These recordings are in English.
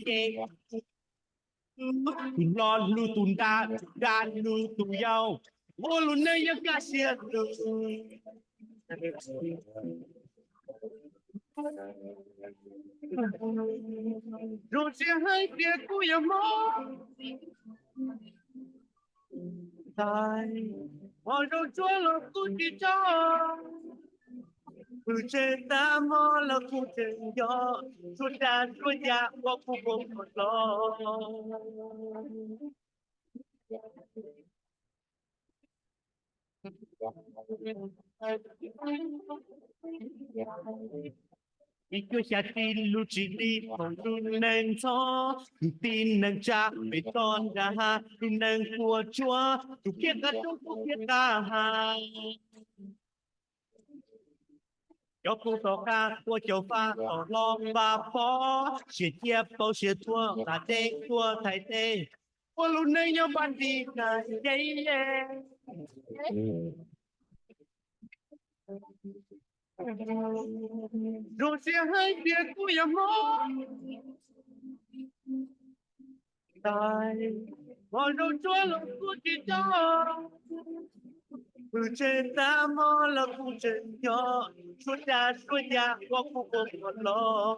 kê lo lu tun da lu tu yao vô lu nơi ya ca sia lu rồi sẽ hai kia cu ya mo tai hồi rồi chúa lo cu đi cho từ trên ta mò là cu trên gió chúa đã chúa ya qua cu bông một lo Ikaw siya tinluchili nang to tin nang cha beton ha nang của chúa tu kiết ta tu kiết ta ha cho cô tỏ ca của châu pha ở lo ba phó sẽ tiếp bao sẽ thua ta tê thua thầy tê cô luôn nơi nhau ban đi là đây rồi sẽ hai việc của em mơ tai mọi rồi chúa lòng của chị cho từ trên ta mơ là khu trên nhỏ chúa cha qua khu vực một lo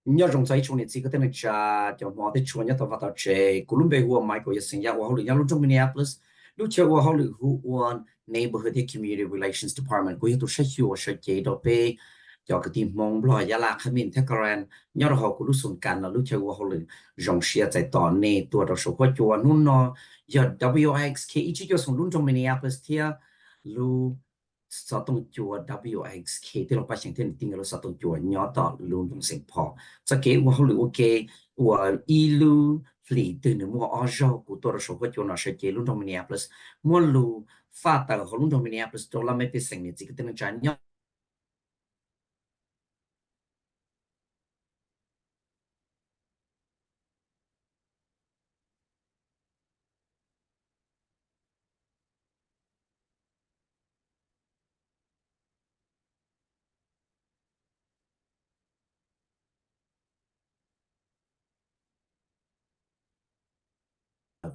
nhớ trong giấy chung này chỉ có tên là cho mọi thứ chuyện nhớ tao vào chơi Columbia Hua Michael sinh ra vào nhớ lúc trong Minneapolis lúc chơi vào lúc Hua Neighborhood Community Relations Department của tôi sẽ hiểu sẽ chế độ về cho cái team mong lo ya là khám mình theo Karen nhớ là họ cũng lúc xuân cảnh là lúc chơi vào lúc dòng xe tại tòa này tua đầu số qua chùa nun nó giờ WIXK chỉ cho xuống lúc trong Minneapolis thì lúc sao tung chùa WIXK thìเราไปเชียงเทนติงเราsao tung chùa nhỏต่อลุงตรงเสียงพอจะเกี่ยวว่าเขาหรือโอเคว่าอีลูฟลีตื่นหนึ่งว่าอ๋อจอกูตัวเราชอบว่าชวนเราเชื่อลุงตรงมินนิอาโพลิสมัวลูฟาตาเขาลุงตรงมินนิอาโพลิสตัวเราไม่เป็นสิ่งนี้จิกเต็มใจnhỏ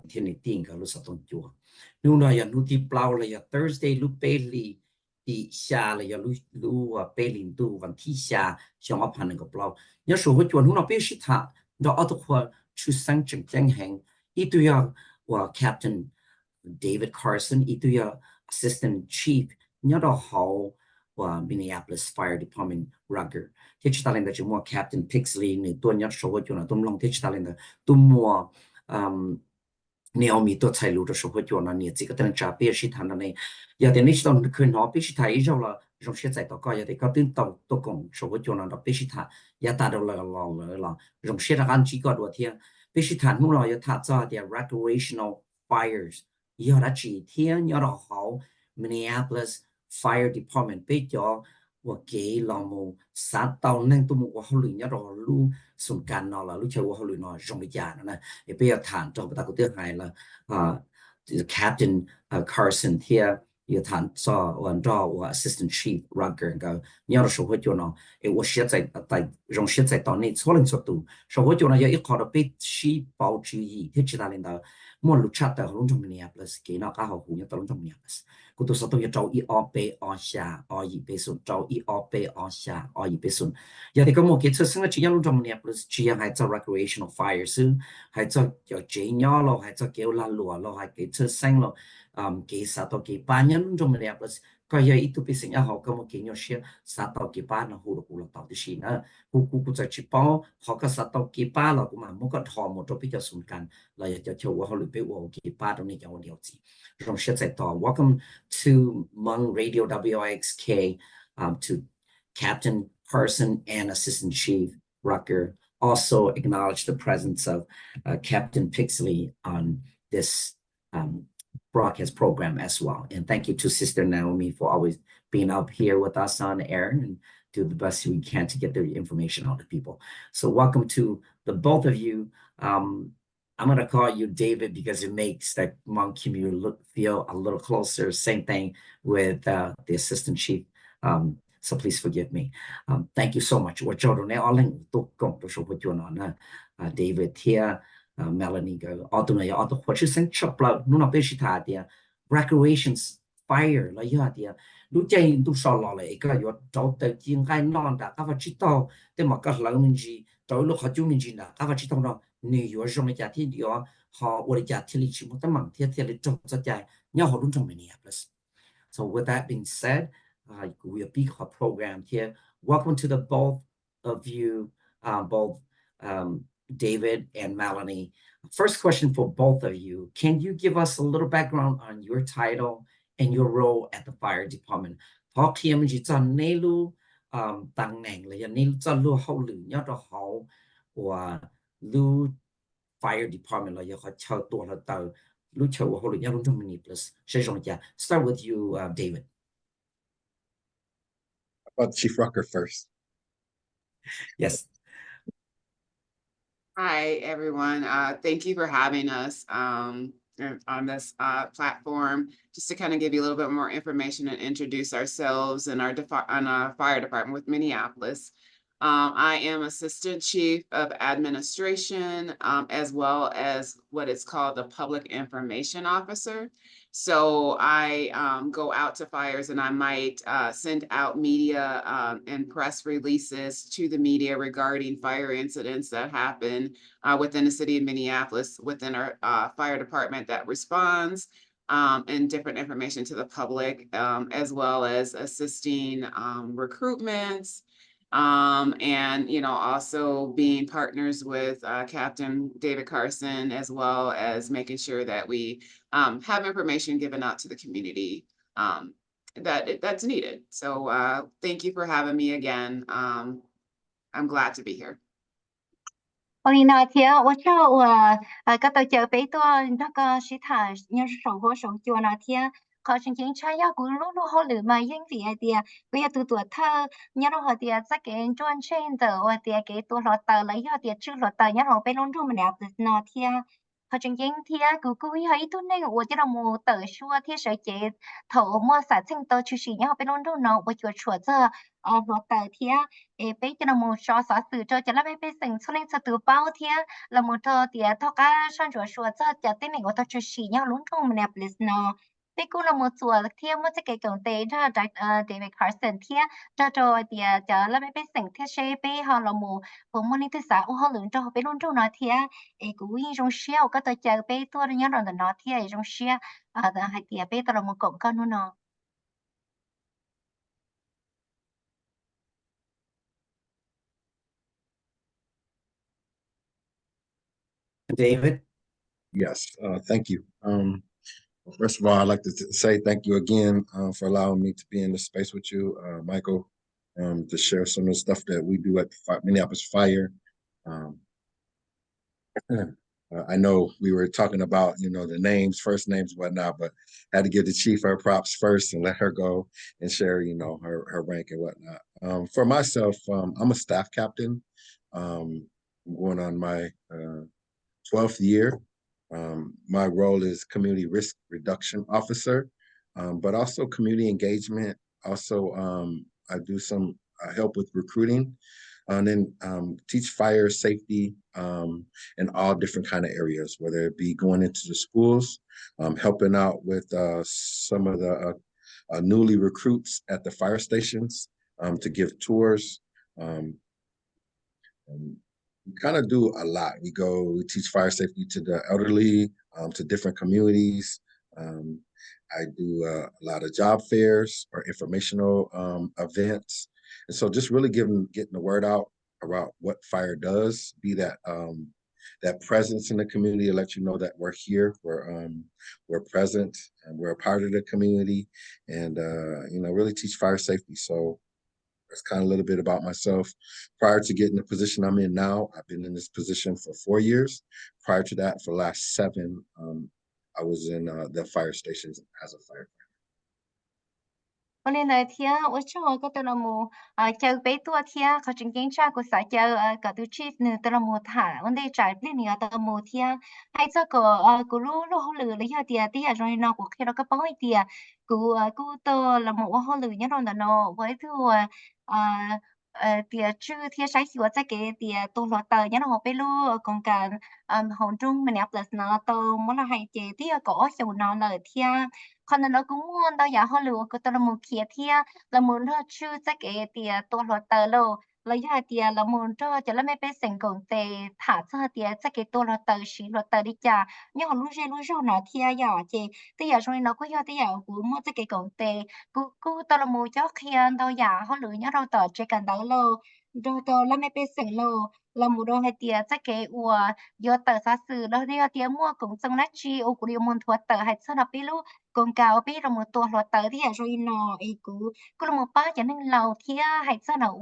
thiên tình cả lúc sao tung chùa nếu nói là lúc đi plow là ya Thursday lúc Bailey đi xa là ya lúc Bailey tuวันที่xa trong ấp hành cái plow nhớ số cái chuyện lúc nào biết gì thà đó ở chỗ khoa chú sáng chừng chừng hàng ít tuổi và Captain David Carson ít tuổi Assistant Chief nhớ đó họ và Minneapolis Fire Department Rucker thế chúng ta lên đó chúng mua Captain Pixley này tôi nhớ số cái chuyện là tôi long thế chúng ta lên đó tôi mua nếuมีตัวไทยรู้ตัวสุขจวนนั่นเนี่ยจิก็ต้องจ่าเปี้ยชิทันนั่นเองอย่าแต่นี่ตอนคืนหอปี้ชิไทยเราละเราเชื่อใจต่อก็อย่าแต่ก็ตื่นตัวกงสุขจวนนั่นเราปี้ชิทันอย่าตาเราละลองเลยละเราเชื่อกันจีก็ดูเทียปี้ชิทันของเราอย่าทัดจ่าเดีย recreational fires อย่าละจีเทียอย่าเราเขา Minneapolis Fire Department ไปจ่อว่าเกย์เราโมสัตว์ตอนนั่งตัวมุกว่าเขาหลุยเนี่ยเราลู่สงการนอละลู่เชื่อว่าเขาหลุยนอจงไปยานะเอเปียฐานจงไปตะกุเตือหายละCaptain Carson เทีย有谈说按照我 Assistant Chief Rucker 个，你要说回就呢，我现在用现在到内错人速度，说回就呢要一考到被细胞注意，他知道领导，莫路差的龙中面呀，plus 给那刚好湖要到龙中面呀，plus，我都说都要找一二倍按下，二一倍数，找一二倍按下，二一倍数，有啲咁我記出生嘅只要龍中面呀，plus 只要係做 recreational fire 先，係做叫 J 咯，係做叫拉羅咯，係幾出生咯。ke sato ke panya nun trong Minneapolis kaya itu pisingnya họ có một cái nhỏ xíu sato ke pa nó hulu hulu tao đi xin á ku cho chỉ bao họ có sato ke pa là cũng mà một cái thò một chỗ bị cho sung can là cho cho họ lựa bị vào ke pa đó này cho họ điều gì rồi sẽ tại tao welcome to Hmong Radio WIXK to Captain Carson and Assistant Chief Rucker. Also acknowledge the presence of Captain Pixley on this broadcast program as well. And thank you to Sister Naomi for always being up here with us on air and do the best we can to get the information out to people. So welcome to the both of you. I'm going to call you David because it makes the Hmong community feel a little closer. Same thing with the Assistant Chief. So please forgive me. Thank you so much. David here, Melanie go. Recreations fire là do địa lúc chơi tu sò lò lại cái yo cháu tự nhiên cái non đã các vật chất tao thế mà các lớn mình gì cháu lúc họ chú mình gì đã các vật chất tao nó nhiều yo trong cái giá thì yo họ ở giá thì chỉ một tấm bằng thiết thiết để trong rất dài nhau họ đúng trong Minneapolis. So with that being said, we'll be our program here. Welcome to the both of you, both David and Melanie. First question for both of you. Can you give us a little background on your title and your role at the fire department? Họ khi mình chỉ cho nên lu tăng năng là nên cho lu hậu lử nhớ cho họ và lu fire department là họ choตัวlà tàu lu cho hậu lử nhớ luôn trong Minneapolis. Start with you, David. About Chief Rucker first. Yes. Hi, everyone. Thank you for having us on this platform, just to kind of give you a little bit more information and introduce ourselves and our fire department with Minneapolis. I am Assistant Chief of Administration, as well as what is called the Public Information Officer. So I go out to fires and I might send out media and press releases to the media regarding fire incidents that happen within the city of Minneapolis, within our fire department that responds, and different information to the public, as well as assisting recruitments, and also being partners with Captain David Carson, as well as making sure that we have information given out to the community that's needed. So thank you for having me again. I'm glad to be here. 我那天我找个到这边多那个是他要是生活上就那天。เขาจริงๆใช้ยากูรู้เขาหรือมายิ่งฝีไอเดียก็ยาตัวเธอเนี่ยเราเดียจะเก่งจวนเช่นเตอว่าเดียเก่ตัวเราเตอแล้วยาเดียชื่อเราเตอเนี่ยเราไปลงทุนมาแล้วแต่นอเทียเขาจริงๆเทียกูให้ตัวนึงว่าจะเราโมเตอชัวที่เสเจถอมัวสาซึ่งเตอชื่อสีเนี่ยเราไปลงทุนเนาะว่าชัวชัวเจอเราเตอเทียไปจะเราโมชอสอสื่อจะแล้วไปสิ่งส่วนจะตัวเป้าเทียเราโมเตอเดียทอก้าชันชัวจะเต้นหนึ่งว่าเตอชื่อสีเนี่ยลงทุนมาแล้วเนาะแต่กูเราหมดส่วนเที่ยวมันจะเกี่ยวกับเตะถ้าเดวิดคาร์สันเที่ยวจะโดยเดียจะแล้วไม่เป็นสิ่งที่ใช้ไปฮอเราหมู่ผมมันนี่ที่สาวเขาหลุดจะไปรุ่นรุ่นนอเที่ยวกูยิ่งจงเชี่ยวก็ตัวเจอไปตัวนี้เราแต่นอเที่ยวจงเชี่ยวแต่ให้เดียไปตัวเราหมู่กบก็นู่นเนาะ David. Yes, thank you. First of all, I'd like to say thank you again for allowing me to be in this space with you, Michael, to share some of the stuff that we do at the Minneapolis Fire. I know we were talking about, the names, first names, whatnot, but I had to give the chief her props first and let her go and share, her rank and whatnot. For myself, I'm a staff captain. I'm going on my 12th year. My role is community risk reduction officer, but also community engagement. Also, I do some help with recruiting, and then teach fire safety in all different kind of areas, whether it be going into the schools, helping out with some of the newly recruits at the fire stations to give tours. We kind of do a lot. We teach fire safety to the elderly, to different communities, I do a lot of job fairs or informational events. And so just really getting the word out about what fire does, be that that presence in the community to let you know that we're here, we're present, and we're a part of the community, and really teach fire safety. So that's kind of a little bit about myself. Prior to getting the position I'm in now, I've been in this position for 4 years. Prior to that, for the last 7, I was in the fire stations as a firefighter. Oli này thia ở chỗ có tao là mù chơi bé tua thiaเขาจึงกินชากุสาเจอกับตัวชีฟเนี่ยตาวละมถาวันได้จ่ายเปลี่ยนเนี่ยตาวละมเทียให้เจ้าก็กูรู้เขาลือเลยเดียที่อยากจะนอนกูแค่เราก็ป้องไอเดียกูตัวละมว่าเขาลือเนี่ยเราเนาะไว้ตัวเดียชื่อเทียใช้สิว่าจะเกเดียตัวเราเตยเนี่ยเราไปรู้กองการของจุ้งมันเนี่ยเปล่าเนาะตัวมันละให้เจที่ก็อยู่นอนเลยเทีย còn nó cũng muốn đâu giả họ lừa cái tao là một kia thia là muốn họ chưa chắc cái tiềnตัวเราเตอlo lấy hai tiền là muốn cho là mấy bé sinh công tệ thả cho tiền chắc cáiตัวเราเตอxíเราเตอđi cha nhưng họ lúc rồi nó thia giả chị bây giờ rồi nó có giờ bây giờ cũng mua chắc cái công tệ cứ tao là một cho khi đâu giả họ lừa nhá đâu tờ chỉ cần đó lo rồi tao là mấy bé sinh lo là một đôi hai tiền chắc cái ua giờ tờ xa xứ đó đi tiền mua cũng trong nát chi ô cũng đi muốn thua tờ hay sao nó biết lu con cao biết là một tuần là tới thì rồi nó ý cứ là một ba cho nên lâu thì hay sao nào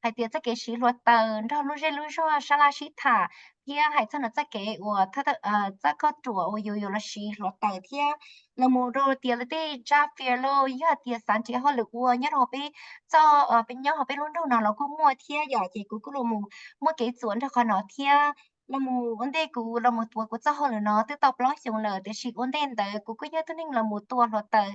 hay tiền chắc cái xí luật tờ đó lúc rồi sao là xí thả thì hay sao nó chắc cáiถ้าchắc có chỗอยู่là xí luật tờ thì là một rồi tiền là đi ra phía lô giờ tiền sản chỉ họ lực nhớ họ bị cho bên nhau họ bị luôn đâu nào là cũng mua thì giờ chỉ cũng là mua cái chuẩn cho họ nó thì là một vấn đề cũ là một tuổi của xã hội nó tiếp tục nói xong lời để chỉ vấn đề tới cũ có nhớ tới nên là một tuổi rồi tới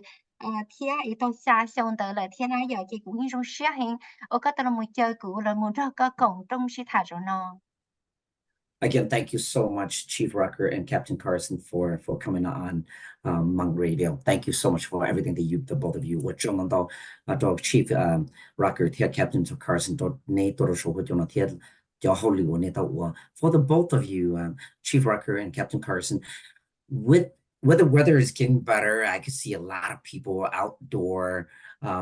thì ý tôi xa xong tới là thiên ai giờ chị cũng như trong xe hình ở cái là một chơi cũ là một rất có cổng trong sự thả rồi nó. Again, thank you so much, Chief Rucker and Captain Carson, for coming on Hmong Radio. Thank you so much for everything that the both of you. What Chief Rucker, Captain Carson, for the both of you, Chief Rucker and Captain Carson, with where the weather is getting better, I can see a lot of people outdoor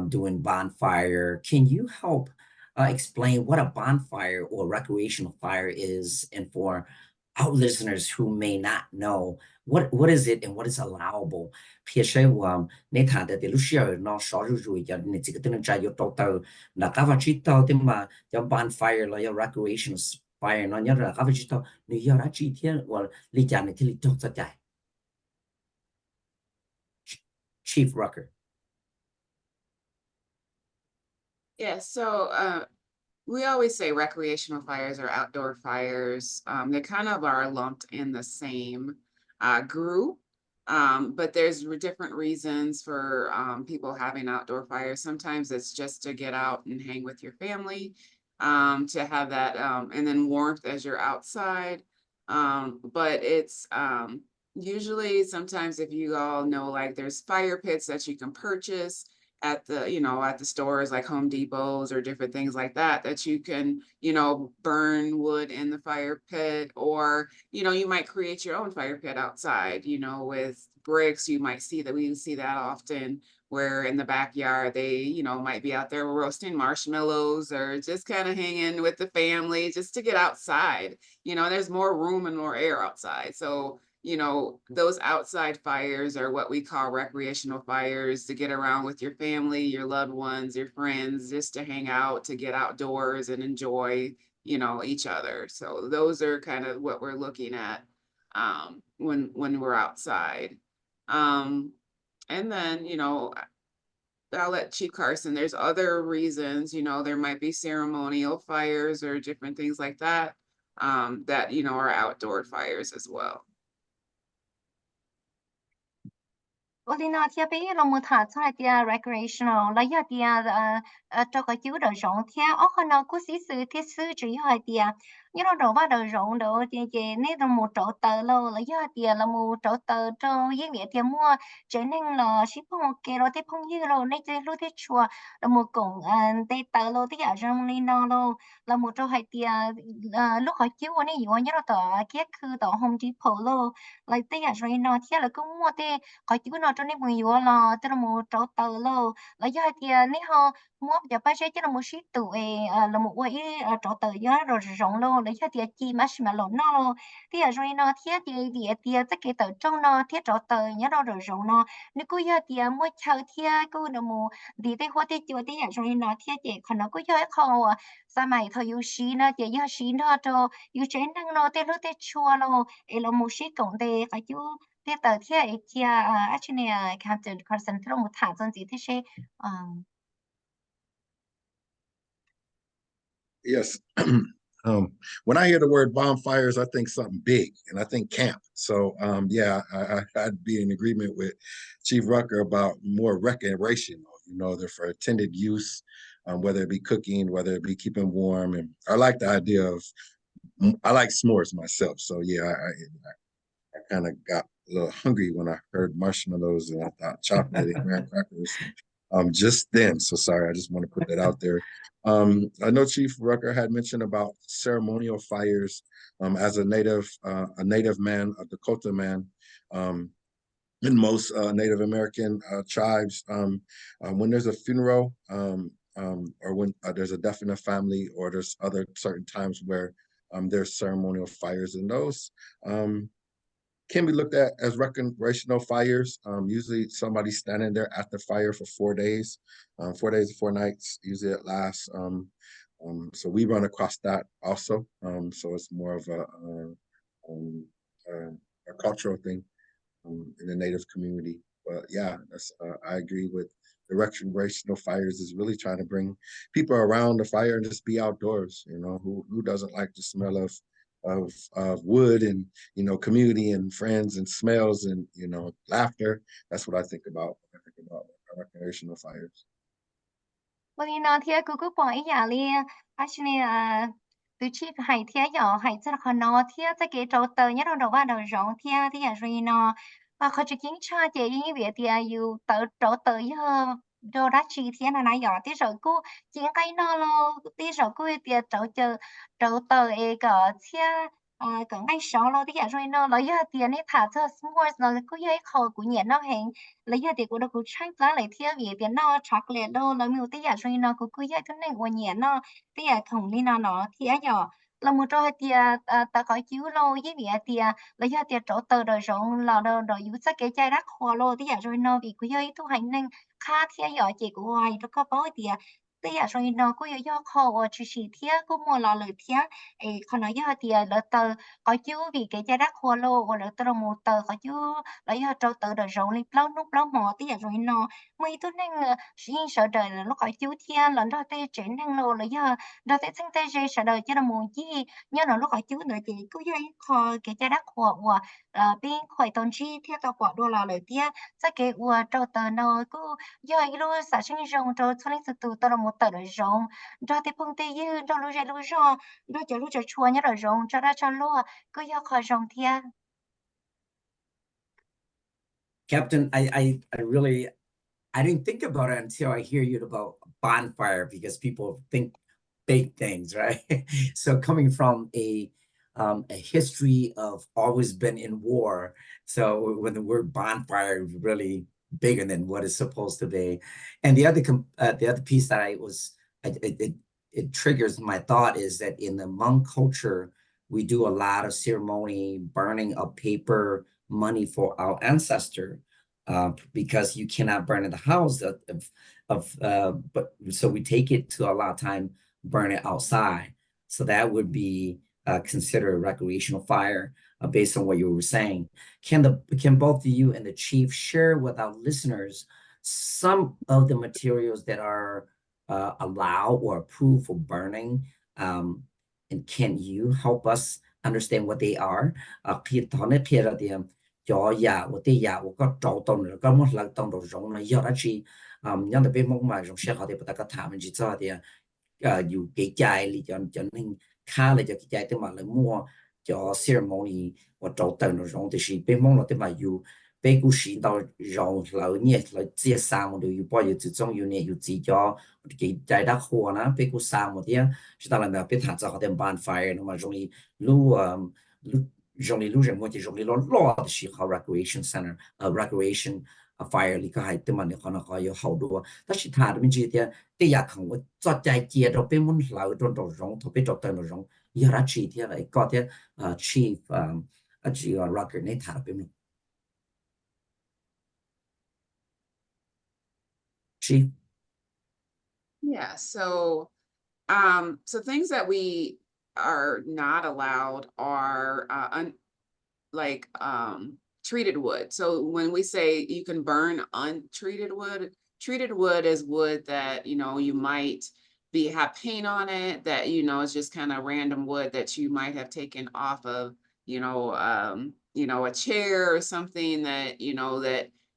doing bonfire. Can you help explain what a bonfire or recreational fire is, and for our listeners who may not know, what is it and what is allowable? Nên thà để lúc xưa nó xóa rồi giờ nên chỉ cái tên trai yêu tàu là các vật chất tàu thì mà cho bonfire là recreational fire nó nhớ là các vật chất tàu nếu giờ đã chi tiết và lý giải này thì lý trong chạy. Chief Rucker. Yeah, so we always say recreational fires or outdoor fires. They kind of are lumped in the same group, but there's different reasons for people having outdoor fires. Sometimes it's just to get out and hang with your family, to have that, and then warmth as you're outside. But it's usually sometimes, if you all know, like there's fire pits that you can purchase at the stores like Home Depots or different things like that you can, burn wood in the fire pit, or, you might create your own fire pit outside, with bricks. We see that often, where in the backyard, they, might be out there roasting marshmallows or just kind of hanging with the family just to get outside. There's more room and more air outside. So, those outside fires are what we call recreational fires, to get around with your family, your loved ones, your friends, just to hang out, to get outdoors and enjoy, each other. So those are kind of what we're looking at when we're outside. And then, I'll let Chief Carson, there's other reasons, there might be ceremonial fires or different things like that, that, are outdoor fires as well. Oli nó thì bây giờ một thằng cho thì recreational lấy thì cho cái chữ đời sống thì ở nó có sĩ sự thì sự chỉ hỏi thì nhớ nó đầu đầu rộng đầu chị nên là một chỗ tờ lâu là do tiền là một chỗ tờ cho ý nghĩa tiền mua trở nên là ship không kê rồi tiếp không như rồi nên chơi lúc tiếp chùa là một cổng tê tờ lâu tí ở trong nên nó lâu là một chỗ hai tiền lúc hỏi chiếu này nhiều nhớ là tờ kia cứ tờ Home Depot lâu là tí ở trong nó thiết là cũng mua tê hỏi chiếu nó cho nên mọi người là tức là một chỗ tờ lâu là do tiền nên họ mua giờ bây giờ là một ship tụ là một cái chỗ tờ nhớ rồi rộng luôn lấy cho tiền chi mà nó luôn thì ở rồi nó thiết thì tiền tất cả tờ trong nó thiết chỗ tờ nhớ rồi rộng nó nếu cứ giờ tiền mua chờ thiết cứ nó mua thì tới hoa thì chưa thì ở rồi nó thiết thì còn nó cứ giờ không sao mày thôi yêu xí nó thì yêu xí nó cho yêu chén năng nó tới lúc tới chua luôn là một ship cộng thì phải chú thế tờ thiết thì actually Captain Carson thế là một thằng dân gì thế sẽ Yes. When I hear the word bonfires, I think something big, and I think camp. So, yeah, I'd be in agreement with Chief Rucker about more recreational. You know, they're for intended use, whether it be cooking, whether it be keeping warm, and I like the idea of. I like s'mores myself, so yeah, I kind of got a little hungry when I heard marshmallows and I thought chocolate and graham crackers. Just then. So sorry, I just want to put that out there. I know Chief Rucker had mentioned about ceremonial fires. As a native man, a Dakota man, in most Native American tribes, when there's a funeral or when there's a death in a family, or there's other certain times where there's ceremonial fires, and those can be looked at as recreational fires. Usually somebody's standing there at the fire for 4 days, 4 days, 4 nights. Usually it lasts. So we run across that also. So it's more of a cultural thing in the Native community. But yeah, I agree with the recreational fires is really trying to bring people around the fire and just be outdoors. You know, who doesn't like the smell of wood and, you know, community and friends and smells and, you know, laughter. That's what I think about when I think about recreational fires. Well, you know, thì cô bỏ ý giả li, actually từ chi hay thì giờ hay rất là nó thì cái chỗ tờ nhớ đầu ba đầu rộng thì rồi nó và họ chỉ kiến cha thì ý việc thì yêu tờ chỗ tờ giờ đồ đã chi thì là nãy giờ thì rồi cô chỉ cái nó lo thì rồi cô thì chỗ tờ ấy cái thì cái ngay sau lo thì rồi nó lấy giờ tiền này thả cho small nó cô ấy khó của nhện nó hẹn lấy giờ thì cô đã cô tranh giá lại theo vì tiền nó chocolate đâu lấy miêu tí rồi nó cô ấy cái này của nhện nó tí không đi nó thì giờ là một trò thì ta có chiếu lâu với việc thì lấy giờ thì chỗ tờ đời rộng là đời yếu sắc cái chai rác hoa lô tí rồi nó vì cô ấy thu hành nên khá thì giờ chị của ai nó có bảo thì tí rồi nó cô ấy do khó chỉ thì cô mua là lời thì còn nói giờ thì là tờ có chiếu vì cái chai rác hoa lô hoặc là tờ một tờ có chiếu lấy giờ chỗ tờ đời rộng lên lâu lúc lâu mò tí rồi nó mấy thứ nên xin sợ đời là nó có chiếu thì lần đó tê chuyển năng lô lấy giờ đó tê thanh tê dây sợ đời cho nó muốn chi nhớ nó có chiếu nữa thì cứ dây kho cái chai rác hoa và bên khỏi tồn chi theo tờ quả đô la lời tia sẽ cái trâu tờ nó cứ dây luôn sản sinh rồng trâu cho nên từ tờ một tờ đời rồng cho thì phong tê dư cho lúc dây lúc rong cho lúc chua nhớ đời rồng cho ra cho lúa cứ dây khỏi rồng thia. Captain, I really I didn't think about it until I hear you about bonfire, because people think big things, right? So coming from a history of always been in war, so when the word bonfire is really bigger than what it's supposed to be. And the other piece that it triggers my thought is that in the Hmong culture, we do a lot of ceremony, burning of paper money for our ancestor. Because you cannot burn in the house but so we take it to a lot of time, burn it outside. So that would be considered a recreational fire based on what you were saying. Can both of you and the chief share with our listeners some of the materials that are allowed or approved for burning? And can you help us understand what they are? Cho ya wo te ya wo có trâu tông rồi có một lần tông đồ rộng là do đó chi nhân là bên mong mà rộng sẽ họ thì bắt ta thả mình chỉ cho thì dù cái chạy thì cho nên khá là cho cái chạy tới mà là mua cho ceremony và trâu tần nó rong thì chỉ bên mong là tới mà dù bên cú sĩ到rong lâu nhẹ là chia sang một điều bao giờ tự trong yêu nhẹ yêu chỉ cho cái chạy đã khô na bên cú sang một tiếng chỉ ta là nào bên thằng họ đem bonfire nó mà rong đi lu lu rong đi lu rèm một thì rong đi lo lo thì chỉ họ recreation center recreation fire 里个还对嘛？你可能还有好多，但是他们这些对呀，看我做在街头被我们老种种种，特别做到那种，要他这些来搞的chief 这个 Rucker 那他被我们 chief Yeah, so so things that we are not allowed are like treated wood. So when we say you can burn untreated wood, treated wood is wood that you might have paint on it, that is just kind of random wood that you might have taken off of a chair or something that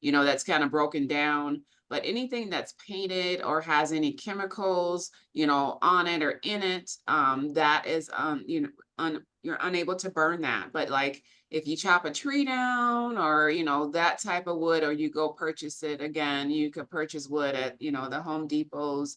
that's kind of broken down. But anything that's painted or has any chemicals on it or in it, that is you're unable to burn that. But like if you chop a tree down or that type of wood, or you go purchase it, again, you could purchase wood at the Home Depots,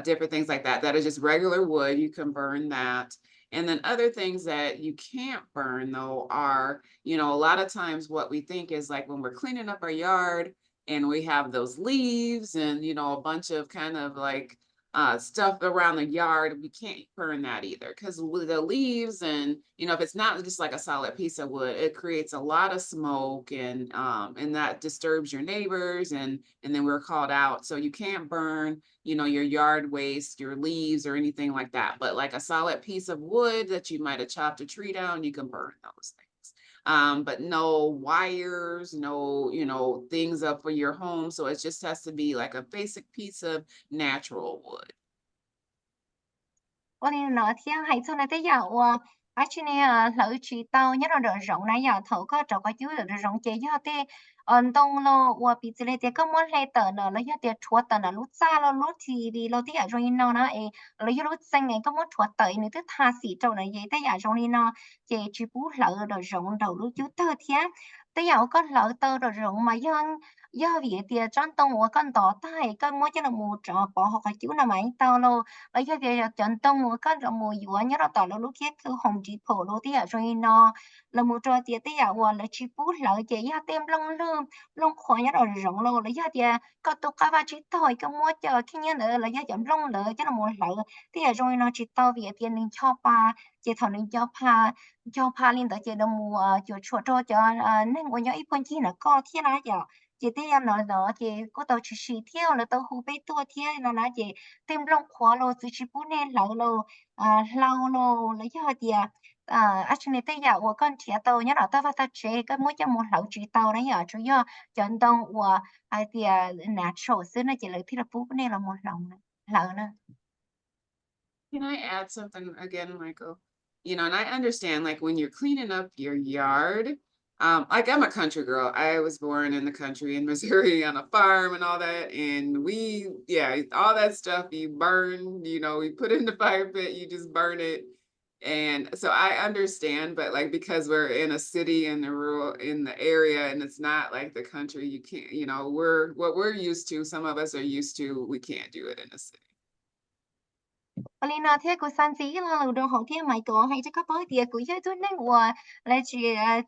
different things like that is just regular wood. You can burn that. And then other things that you can't burn though are a lot of times what we think is like when we're cleaning up our yard and we have those leaves and a bunch of kind of like stuff around the yard, we can't burn that either, because with the leaves and if it's not just like a solid piece of wood, it creates a lot of smoke and that disturbs your neighbors, and then we're called out. So you can't burn your yard waste, your leaves or anything like that. But like a solid piece of wood that you might have chopped a tree down, you can burn those things. But no wires, no things up for your home. So it just has to be like a basic piece of natural wood. 我哋那天係從嚟啲有啊，而且呢，樓住到一路就容啦，有頭個就個腰就容嘅，有啲動咯，我比之類啲咁我嚟得呢，有啲錯得呢，路渣咯，路地啲，路啲也容易鬧呢，誒，有路正嘅咁我錯得，你啲他時做呢，嘢啲也容易鬧，嘅住不樓就容到路就得天。แต่有ก็เราเตอร์รงมาย้อนวีเดียจันตรงว่ากันต่อใต้ก็มัวจะมูจอปอหอกจิ้วน่ะไหมเตาเราแล้วย้อนเดียจันตรงว่ากันเรามูอยู่อันนี้เราต่อเราลูกเคียคือหงจีโผล่ที่อยากจอยนอเรามูจอเดียที่อยากว่าเราชิปูเราเจียเต็มลงลืมลงขวานเรารงเราแล้วย้อนเดียก็ตุกกะว่าจิตต่อยก็มัวเจอที่นี้เลยแล้วย้อนจะลงเลยจะเรามูเราที่อยากจอยนอจิตต่อวีเดียนึงชอบปลาเจียถอนนึงชอบพาcho pha lên tới chế đồng mùa cho chùa cho nên của nhau ít con chi là co thiên là giờ chị thấy em nói đó chị có tàu chỉ theo là tàu hú bê tua thiên là nói chị tìm long khóa lô chỉ bún nên lâu lô lấy cho chị à cho nên thấy giờ của con trẻ tàu nhớ là tao phải tao chế cái mỗi cho một lẩu chỉ tàu đấy giờ chủ yếu chọn tàu của thì natural xứ này chị lấy thì là bún nên là một lẩu nữa. Can I add something again, Michael? And I understand, like, when you're cleaning up your yard, like, I'm a country girl. I was born in the country in Missouri on a farm and all that. And all that stuff you burn, we put in the fire pit, you just burn it. And so I understand, but like, because we're in a city in the area, and it's not like the country, you can't, what we're used to, some of us are used to, we can't do it in a city. Alina thế của san xí là đồ hậu thiên mày có hay chắc có bớt tiền của chơi tôi nên của là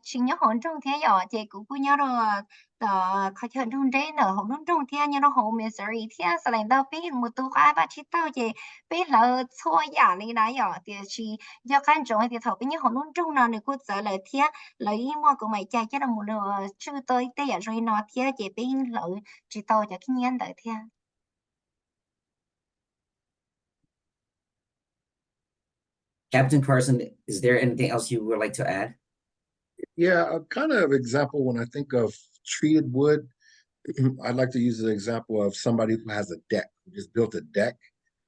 chỉ nhớ hồn trong thế nhỏ chị của nhau rồi khai chân trong đấy nở hồn trong thế nhau nó hồn Missouri thế sao lại tao biết một tu khai và chỉ tao chị biết là xua giả này nãy nhỏ thì chỉ do căn trọng thì thầu biết nhớ hồn trong nào này của giờ là thế lấy mua của mày chạy cho là một đồ chưa tới đây rồi nó thế chị biết lợi chỉ tao cho cái nhân đợi thế. Captain Carson, is there anything else you would like to add? Yeah, a kind of example when I think of treated wood, I'd like to use the example of somebody who has a deck, who just built a deck.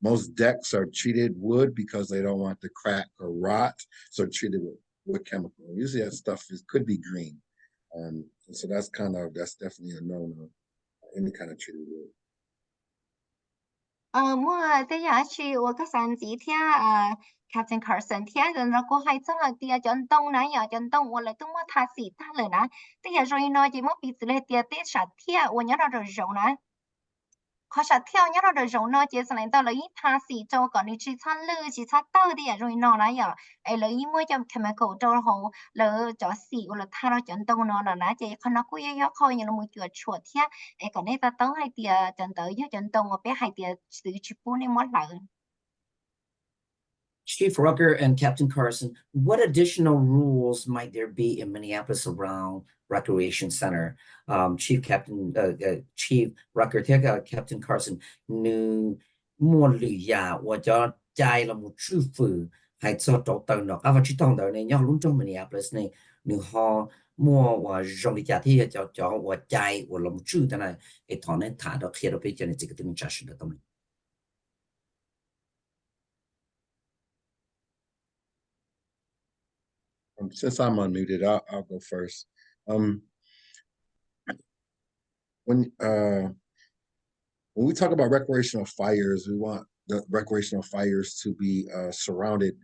Most decks are treated wood because they don't want to crack or rot, so treated with chemical. Usually that stuff could be green. So that's definitely a no-no, any kind of treated wood. 我在雅去我个三级天Captain Carson 天人了过海真了dia 震动呢呀震动我来都莫他死他了呢dia rồi nó chỉ mất bị lệ dia tết sát thiên 我nhớ到rồi rồi呢 khó sát theo nhớ到rồi rồi nó chỉ là到了一他死就còn đi chỉ餐lư chỉ sát tao dia rồi nó này ya ai lấy mua cho chemical 就好了就死我了他了震动nó là nó chỉ con nó cũng yếu khôi như là một chuột chuột thiên ai còn đây ta tới hai dia 震到yếu 震动我别hai dia 死去不能mất lại Chief Rucker and Captain Carson, what additional rules might there be in Minneapolis around Recreation Center? Chief Rucker, Captain Carson, nu mua lì ya, và cho trai là một sư phụ, hay cho tổ tàu nó, và chỉ tàu đó này, nhau luôn trong Minneapolis này, nu họ mua và dùng đi trả thì cho và trai và là một sư thế này, cái thằng này thả đó khi đó bây giờ này chỉ có tiếng trả sự được không? Since I'm unmuted, I'll go first. When we talk about recreational fires, we want the recreational fires to be surrounded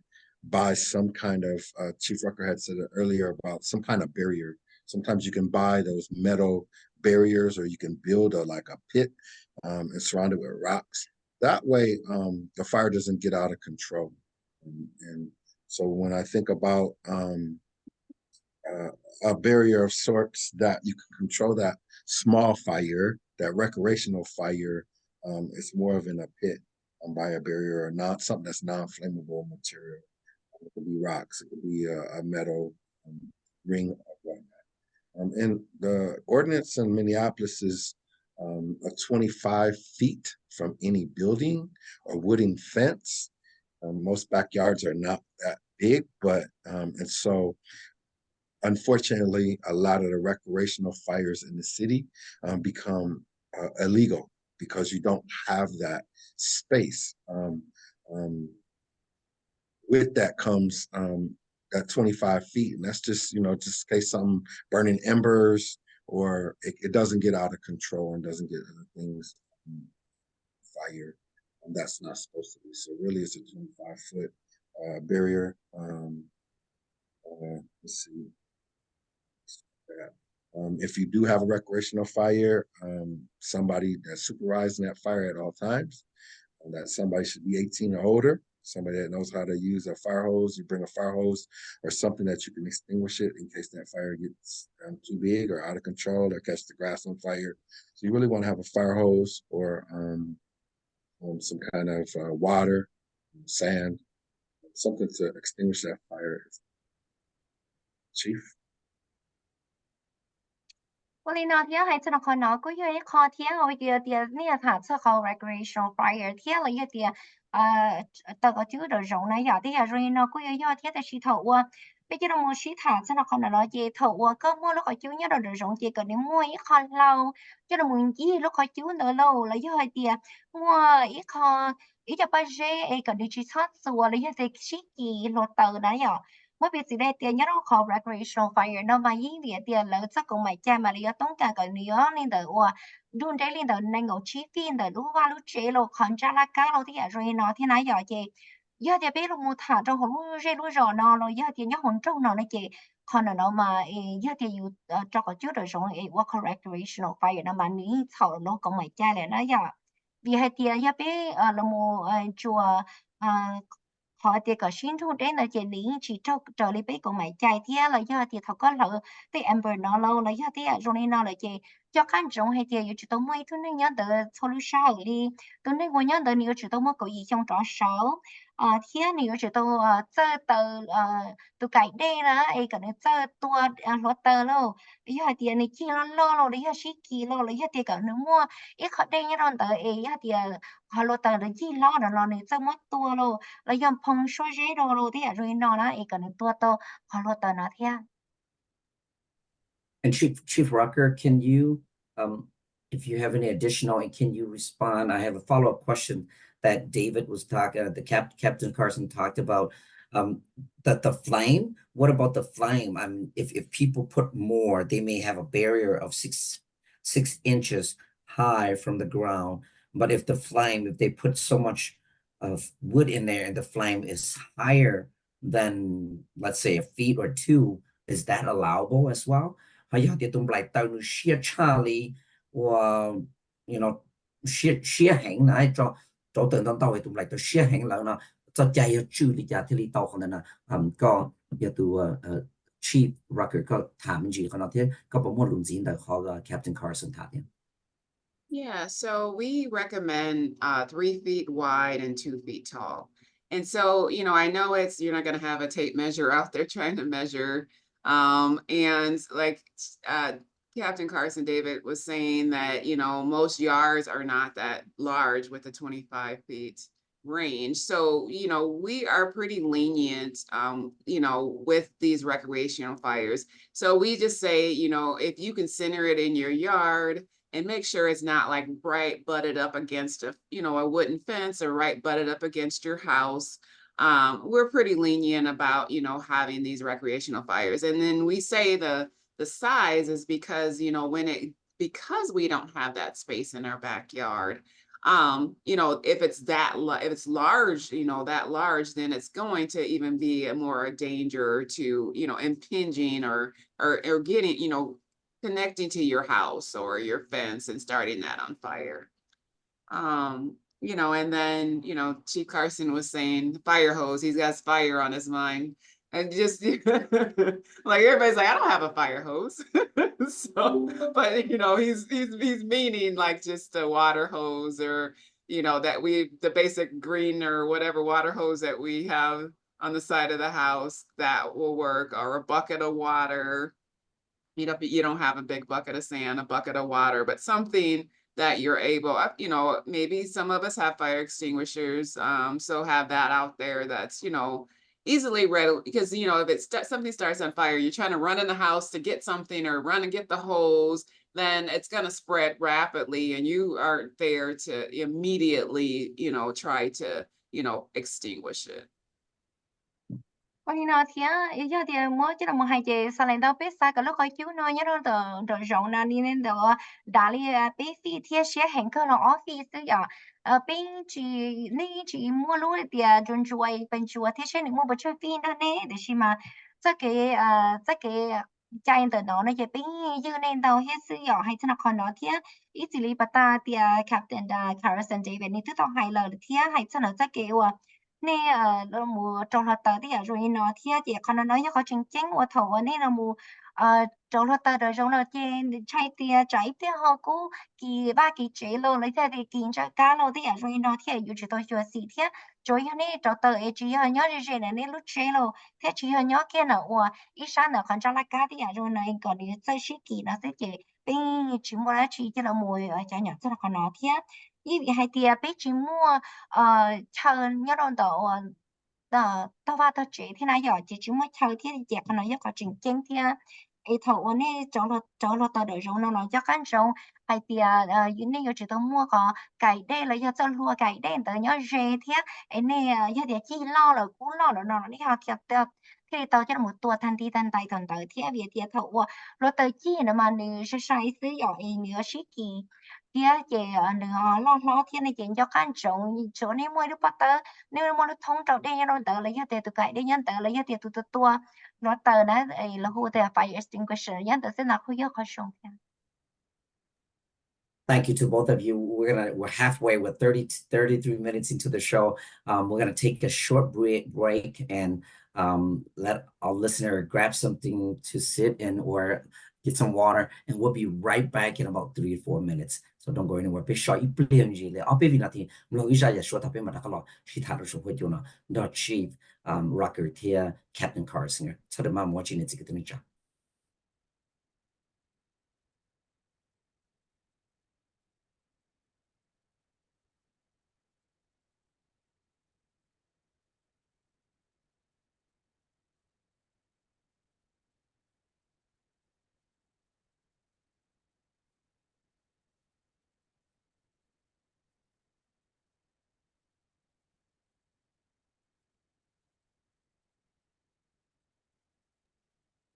by some kind of, Chief Rucker had said it earlier about some kind of barrier. Sometimes you can buy those metal barriers, or you can build like a pit and surround it with rocks. That way, the fire doesn't get out of control. And so when I think about a barrier of sorts that you can control that small fire, that recreational fire, it's more of in a pit by a barrier or not something that's non-flammable material. It could be rocks, it could be a metal ring or whatnot. And the ordinance in Minneapolis is 25 feet from any building or wooden fence. Most backyards are not that big, but and so unfortunately, a lot of the recreational fires in the city become illegal because you don't have that space. With that comes that 25 feet, and that's just, just in case something burning embers, or it doesn't get out of control and doesn't get other things fire. And that's not supposed to be. So really, it's a 25-foot barrier. Let's see. If you do have a recreational fire, somebody that's supervising that fire at all times, that somebody should be 18 or older, somebody that knows how to use a fire hose. You bring a fire hose or something that you can extinguish it in case that fire gets too big or out of control or catch the grass on fire. So you really want to have a fire hose or some kind of water, sand, something to extinguish that fire. Chief? Well, in our here, I tell you, no, go you call here, or you dear near that so called recreational fire, here, like you dear, the two the zone, yeah, they are really not go you here the sheet out work. Bây giờ mua shit thả cho nó còn là nó gì thầu qua có mua lúc họ chú nhớ được giống gì cần đi mua ít con lâu cho nó muốn gì lúc họ chú nữa lâu là do hai tiền mua ít con ít cho bao giờ ấy cần đi chỉ thoát rồi là do cái shit gì lột tờ đấy à mỗi việc gì đây tiền nhớ nó khó recreational fire nó mà ý địa tiền là chắc cũng mày cha mà lý tốn cả cái lý nên đời qua đun đấy lên đời này ngồi chi tiền đời lúc qua lúc chế lo còn trả lại cá lo thì rồi nó thế này giờ chị giờ thì biết là mua thả trong hồ lúa rê lúa rò nó rồi giờ thì nhớ hồn trong nó này chị còn là nó mà giờ thìอยู่cho có chút rồi rồi work recreational fire nó mà ní thầu nó cũng mày cha lại nó giờ vì hai tia giờ biết là mua chùa họ thì có xin thu đến là chỉ lý chỉ cho trở lại biết cũng mày chạy thì là giờ thì thầu có lỡ cái amber nó lâu là giờ thì rồi nên nó là chị cho các trong hay thì chỉ tao mới thứ này nhớ từ solution đi tôi nên ngồi nhớ từ nhiều chỉ tao mới có gì trong trò sáu thì nhiều chỉ tao chơi từ từ cái đây là ấy cái này chơi tua lót tờ luôn giờ thì này kia nó lo rồi giờ xí kia lo rồi giờ thì cái nó mua ít khó đây nhớ rồi tới ấy giờ thì họ lót tờ là gì lo này chơi mất tua luôn là giờ phong số dễ rồi thì rồi nó là ấy cái này tua to họ lót tờ nó theo. And Chief Rucker, can you, if you have any additional, and can you respond? I have a follow-up question that David was talking, Captain Carson talked about, the flame. What about the flame? If people put more, they may have a barrier of six inches high from the ground. But if they put so much of wood in there and the flame is higher than, let's say, a feet or two, is that allowable as well? Hay giờ thì tụi lại tao nó chia Charlie or you know chia hành này cho tự tao tao tụi lại tao chia hành là nó cho chạy ở chữ đi ra thì đi tao không nên là có giờ tụi Chief Rucker có thảm gì có nói thế có bao nhiêu luận diễn được họ Captain Carson thả tiền. Yeah, so we recommend 3 feet wide and 2 feet tall. And so, I know you're not going to have a tape measure out there trying to measure. And like Captain Carson David was saying that, most yards are not that large with the 25 feet range. So, we are pretty lenient, with these recreational fires. So we just say, if you can center it in your yard, and make sure it's not like right butted up against a wooden fence or right butted up against your house. We're pretty lenient about, having these recreational fires. And then we say the size is because, because we don't have that space in our backyard. If it's large, that large, then it's going to even be a danger to, impinging or getting, connecting to your house or your fence and starting that on fire. And then, Chief Carson was saying fire hose, he's got fire on his mind. And just like everybody's like, I don't have a fire hose. So, but he's meaning like just a water hose or, the basic green or whatever water hose that we have on the side of the house that will work, or a bucket of water. You don't have a big bucket of sand, a bucket of water, but something that you're able, maybe some of us have fire extinguishers, so have that out there that's, easily read, because, if something starts on fire, you're trying to run in the house to get something or run and get the hose, then it's going to spread rapidly and you aren't there to immediately, try to, extinguish it. Ôi nó thì ý giờ thì mới chỉ là một hai chị sau này đâu biết sao cái lúc coi chú nó nhớ rồi rộng nào đi nên đó đã đi biết phi thiết sẽ hẹn cơ là office giờ bên chị ní chị mua lúa thì chuẩn chuối bên chuối thiết sẽ mua bữa chơi phi đó nè để xem mà chắc cái chạy từ đó nóจะเป็นยืนในดาวเฮ็ดซื้อหยอให้ธนาคารเนาะเที่ยอีสิริปตาเตีย Captain Carson David นี่ต้องให้เลยเที่ยให้ธนาจะเกว่าnè là mùa trồng hoa tờ thì rồi nó thì chị còn nói có chính chính của thầu nè là mùa trồng hoa tờ rồi trồng là trên trái tia họ cũng kỳ ba kỳ chế luôn lấy theo thì kỳ cho cá luôn thì rồi nó thìอยู่chỉ tôi chưa xí thì rồi nè trồng tờ ấy chỉ họ nhớ rồi nè lúc chế luôn thì chỉ họ nhớ kia nào ít sáng nào còn cho lá cá thì rồi này còn đi chơi xí kỳ nó sẽ chỉ bên chỉ mua lá chỉ cho là mùa ở trái nhỏ cho là còn nó thì ý vì hai tia bé chỉ mua chờ nhớ đâu đó tao vào tao chế thế này giờ chỉ mua chờ thế thì còn nói có trình chính thì ấy thầu này cho nó tao đợi rồi nó nói cho căn rồi hai tia như này giờ chỉ tao mua có cải đây là giờ tao lùa cải đây tao nhớ rẻ thế ấy này giờ để chi lo là nó đi học thiệt thì tao cho một tua thanh thì thanh tay thằng tới thế vì thì thầu rồi tao chi nữa mà nữ sẽ sai sử dụng nữa sĩ kỳ kia chị nữa lo thiên này chị cho căn trọng chỗ này mua được bắt tớ nếu mua được thông trọng đây nó tớ lấy cho tụi cái đây nhân tớ lấy cho tụi tua nó tớ đó là hồ tớ fire extinguisher nhân tớ sẽ là khu vực khó sống. Thank you to both of you. We're halfway with 33 minutes into the show. We're gonna take a short break and let our listener grab something to sit in or get some water, and we'll be right back in about 3 or 4 minutes. So don't go anywhere. Be sure you play on Gile. I'll be nothing. The Chief Rucker here, Captain Carson. So the mom watching it to get the job.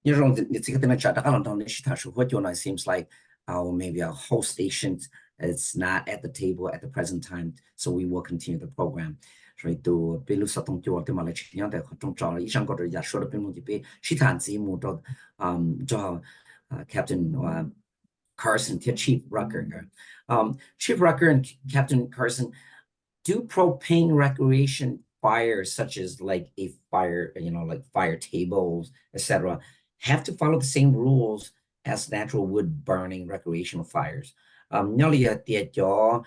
It seems like maybe our whole station it's not at the table at the present time, so we will continue the program. Rồi từ bên lúc sau thông chùa thì mà lại chỉ nhận được trong trò là ý sang có được giả số được bên một cái bên chỉ thành gì một cho Captain Carson to Chief Rucker. Chief Rucker and Captain Carson, do propane recreation fires such as like a fire, like fire tables, etc., have to follow the same rules as natural wood burning recreational fires? Nhớ là tiệt cho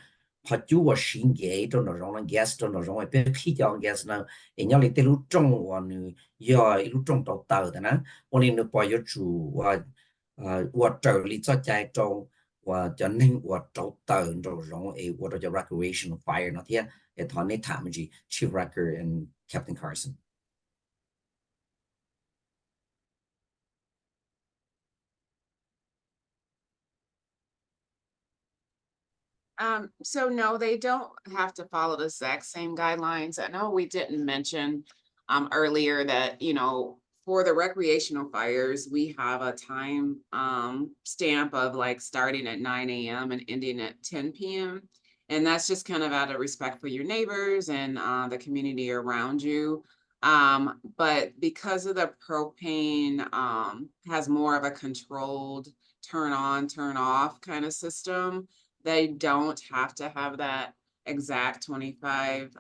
họ chú vào xin ghế cho nó rong gas cho nó rong ai biết phi cho gas nào, nhớ là từ lúc trong vào nữ giờ lúc trong tàu tàu thế nào,วันนี้ปล่อยจูว่าเจอลิซ่าใจตรงว่าจะนิ่งว่าเจ้าเติร์นเราร้องว่าเราจะ recreational fire นะที่ตอนนี้ถามจี Chief Rucker and Captain Carson. So no, they don't have to follow the exact same guidelines. I know we didn't mention earlier that, for the recreational fires, we have a time stamp of like starting at 9 a.m. and ending at 10 p.m. And that's just kind of out of respect for your neighbors and the community around you. But because of the propane has more of a controlled turn on, turn off kind of system, they don't have to have that exact 25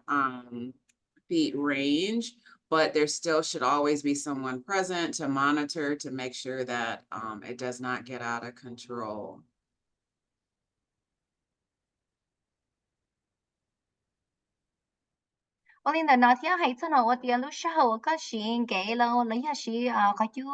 feet range, but there still should always be someone present to monitor to make sure that it does not get out of control. Olin da na thia hai chana wa tia lu sha ho ka shin ge lo le ya shi ka chu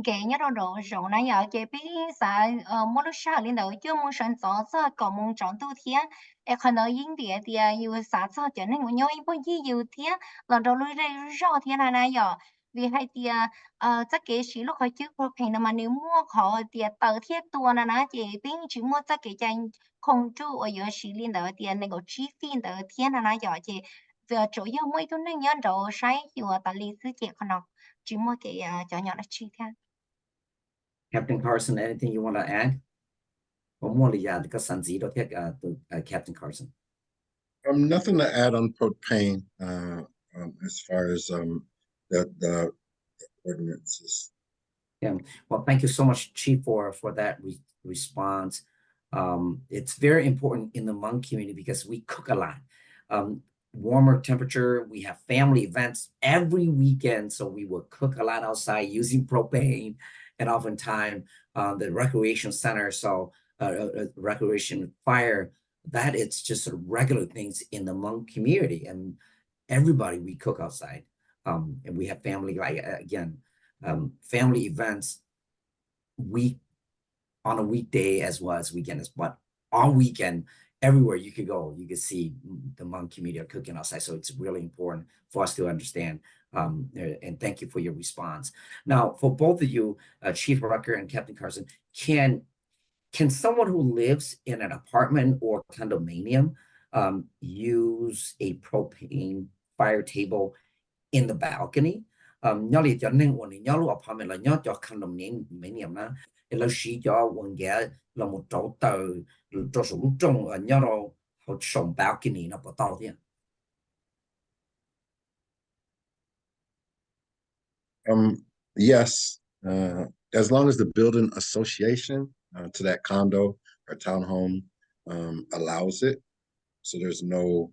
ge nya ro ro ro na ya ke pi sa mo lu sha lin da ju mo shan zo za ko mo chang tu thia e kha na yin dia tia yu sa za je ne mo nyo yi bo yi yu thia la ro lu re ro thia na ya vì hai tia chắc kế sĩ lúc hồi trước propane mà nếu mua họ tia tờ thiết tua na chị biết chỉ mua chắc kế tranh không chú ở giữa sĩ liên đó tiền này có chi phí đó thiên na giờ chị giờ chủ yếu mỗi thứ này nhớ đồ sai hiệu tại lý sư chị còn nó chỉ mua cái cho nhỏ là chi theo. Captain Carson, anything you want to add? Or more cái sản gì đó theo Captain Carson. Nothing to add on propane as far as the ordinances. Yeah, well, thank you so much, Chief, for that response. It's very important in the Hmong community because we cook a lot. Warmer temperature, we have family events every weekend, so we will cook a lot outside using propane, and oftentimes the recreation center, so recreation fire, that it's just regular things in the Hmong community, and everybody we cook outside, and we have family, like again, family events on a weekday as well as weekends, but on weekend, everywhere you could go, you could see the Hmong community are cooking outside. So it's really important for us to understand. And thank you for your response. Now, for both of you, Chief Rucker and Captain Carson, can someone who lives in an apartment or condominium use a propane fire table in the balcony? Nhớ là cho nên bọn nhớ lúc apartment là nhớ cho condominium na, là chỉ cho quần ghé là một chỗ tờ cho số lúc trong nhớ rồi họ sống balcony nó bắt đầu thế. Yes, as long as the building association to that condo or townhome allows it, so there's no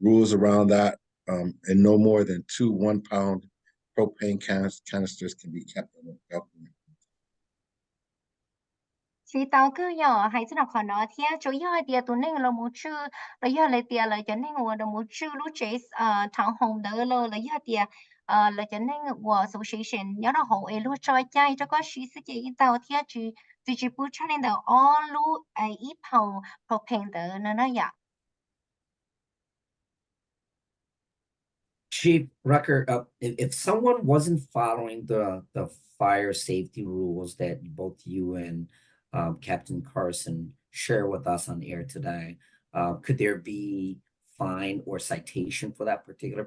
rules around that, and no more than 2 1-pound propane canisters can be kept in the balcony. Chỉ tao cứ nhỏ hay sẽ đọc khỏi nó thì chủ yếu là tia tụi nên là một chữ là do là tia là cho nên là một chữ lúc chế thằng hồng đỡ là do tia là cho nên của association nhớ là hộ ấy lúc chơi chơi cho có sĩ sự chỉ tao thì chỉ bút cho nên là all lúc ít hồng propane đỡ nó dạ. Chief Rucker, if someone wasn't following the fire safety rules that both you and Captain Carson share with us on air today, could there be fine or citation for that particular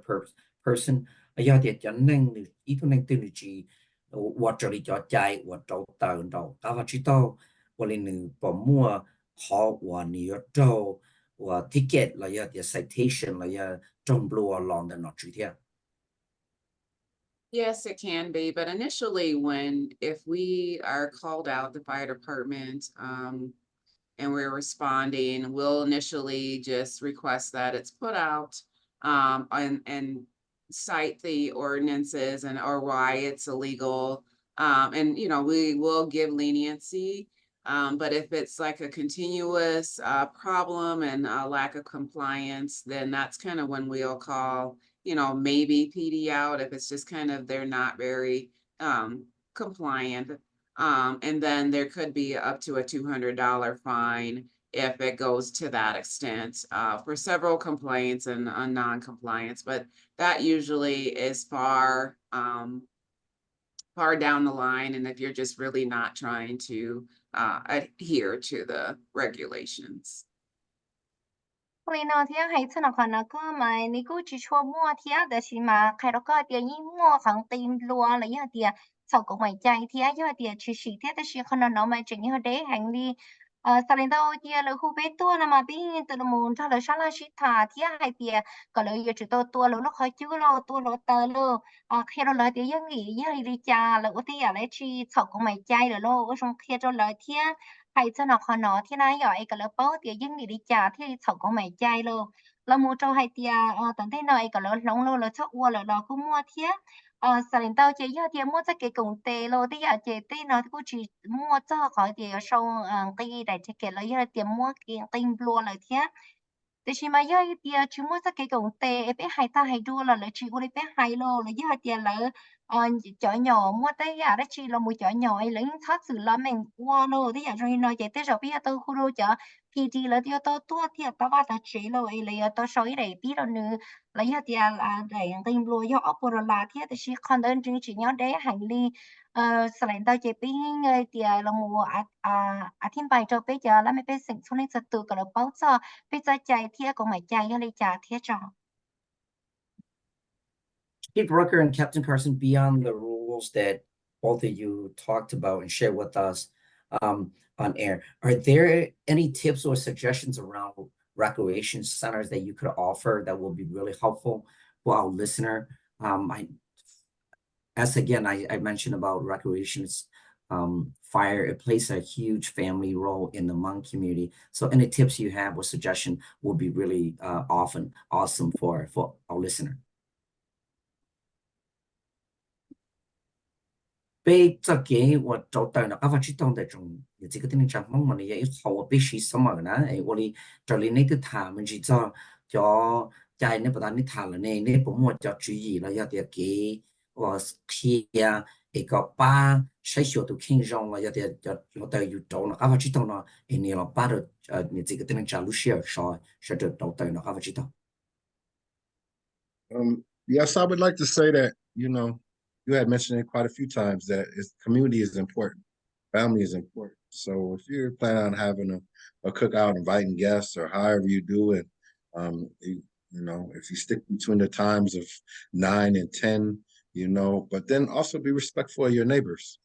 person? Giờ thì cho nên ý tôi nên tin chỉ what cho đi cho chạy what cho tàu đâu các bạn chỉ tao 我哋呢，把mua 好我你要找我 ticket 了要的 citation 了要中不了 long 的那几天。Yes, it can be, but initially if we are called out, the fire department, and we're responding, we'll initially just request that it's put out, and cite the ordinances or why it's illegal. And we will give leniency. But if it's like a continuous, problem and a lack of compliance, then that's kind of when we'll call, maybe PD out if it's just kind of, they're not very, compliant. And then there could be up to a $200 fine if it goes to that extent, for several complaints and non-compliance, but that usually is far down the line. And if you're just really not trying to, adhere to the regulations. 里呢，天还吃那可能个买你估计说mua thiên的是嘛，开了个点一mua hàng tiền luôn là như tiền sau cũng mày chạy thiên như tiền chỉ sĩ thiên的是可能nó mày chỉ như đấy hành đi sau này đâu tiền là khu bê tua là mà bên từ môn cho là sáng là sĩ thà thiên hay tiền có lợi giờ chỉ tua là nó khỏi chứ lo tua là tờ lo khi đó lợi tiền như nghỉ như đi cha là có tiền lấy chi sau cũng mày chạy rồi lo ở trong khi cho lợi thiên hay cho nó khó nó thì nãy giờ ấy cái lớp bao tiền nhưng đi trả thì cháu có mấy chai luôn là mua cho hay tiền tận thế này cái lớp lông luôn là chắc qua là nó cũng mua thiết sau đến tao chỉ giờ tiền mua cho cái công tệ luôn thì giờ chỉ tí nó cũng chỉ mua cho khỏi tiền sau cái đại chỉ cái là giờ tiền mua cái tiền luôn là thiếtแต่ชิมาย่อยเดียชิมัวสักเกงเตะไปหายตาหายดูละเลยชิกูเลยไปหายโลเลยย่อยเดียเลยchở nhỏ mua tới giờ đó chi là mua chở nhỏ ấy lấy thoát sự là mình qua lô tới giờ rồi nói chạy tới rồi bây giờ tôi khu đô chở PT là tiêu tôi tua thì tao bắt ta chế lô ấy lấy tôi soi để biết rồi nữa lấy giờ tia là để tìm lô do ốc rồi là thì tôi chỉ còn đơn chính chỉ nhớ để hành lý sau này tao chạy bên người tia là mua thiên bài cho bây giờ là mấy bên sinh xuống lên từ từ cái là bao giờ bây giờ chạy thì cũng phải chạy cho lấy trả thì cho Chief Rucker and Captain Carson, beyond the rules that both of you talked about and shared with us on air, are there any tips or suggestions around recreation centers that you could offer that will be really helpful for our listener? I mentioned about recreations, fire, it plays a huge family role in the Hmong community. So any tips you have or suggestion will be really awesome for our listener. 被这给我找到了，我知道那种有这个的讲梦嘛，你也好我必须什么呢？哎，我哩这里那个他们知道叫在那不但你谈了呢，你不莫叫注意了，要得给我去呀，一个把谁学都看上了，要得有找了，我知道了，哎，你了把的你这个的讲路线说是这找到了，我知道。Yes, I would like to say that, you had mentioned it quite a few times that community is important. Family is important. So if you're planning on having a cookout, inviting guests or however you do it, if you stick between the times of 9 and 10, but then also be respectful of your neighbors.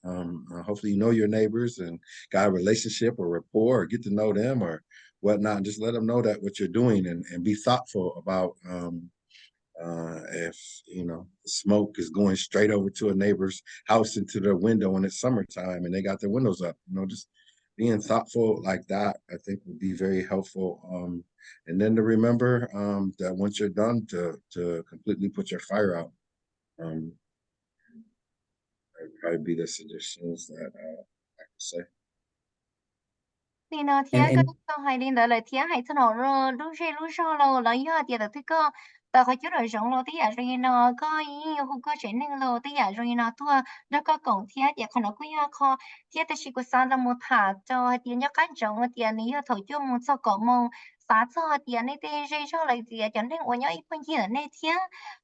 Hopefully, you know your neighbors and got a relationship or rapport or get to know them or whatnot. Just let them know that what you're doing and be thoughtful about, if smoke is going straight over to a neighbor's house into their window when it's summertime and they got their windows up, just being thoughtful like that, I think would be very helpful. And then to remember that once you're done to completely put your fire out. That'd probably be the suggestions that I could say. thì nó thì cái câu hay đi là thì hay cho nó lúc sau là giờ thì là cái tao có chút rồi sống lo tí à rồi nó có ý không có chuyện nên lo tí à rồi nó thua nó có cổng thì thì còn nó cũng khó thì ta chỉ có sang ra một thả cho tiền cho cái trồng tiền này thổi cho một số cỏ mông xã cho tiền này thì rồi cho lại thì cho nên ở nhau ít phân chia này thì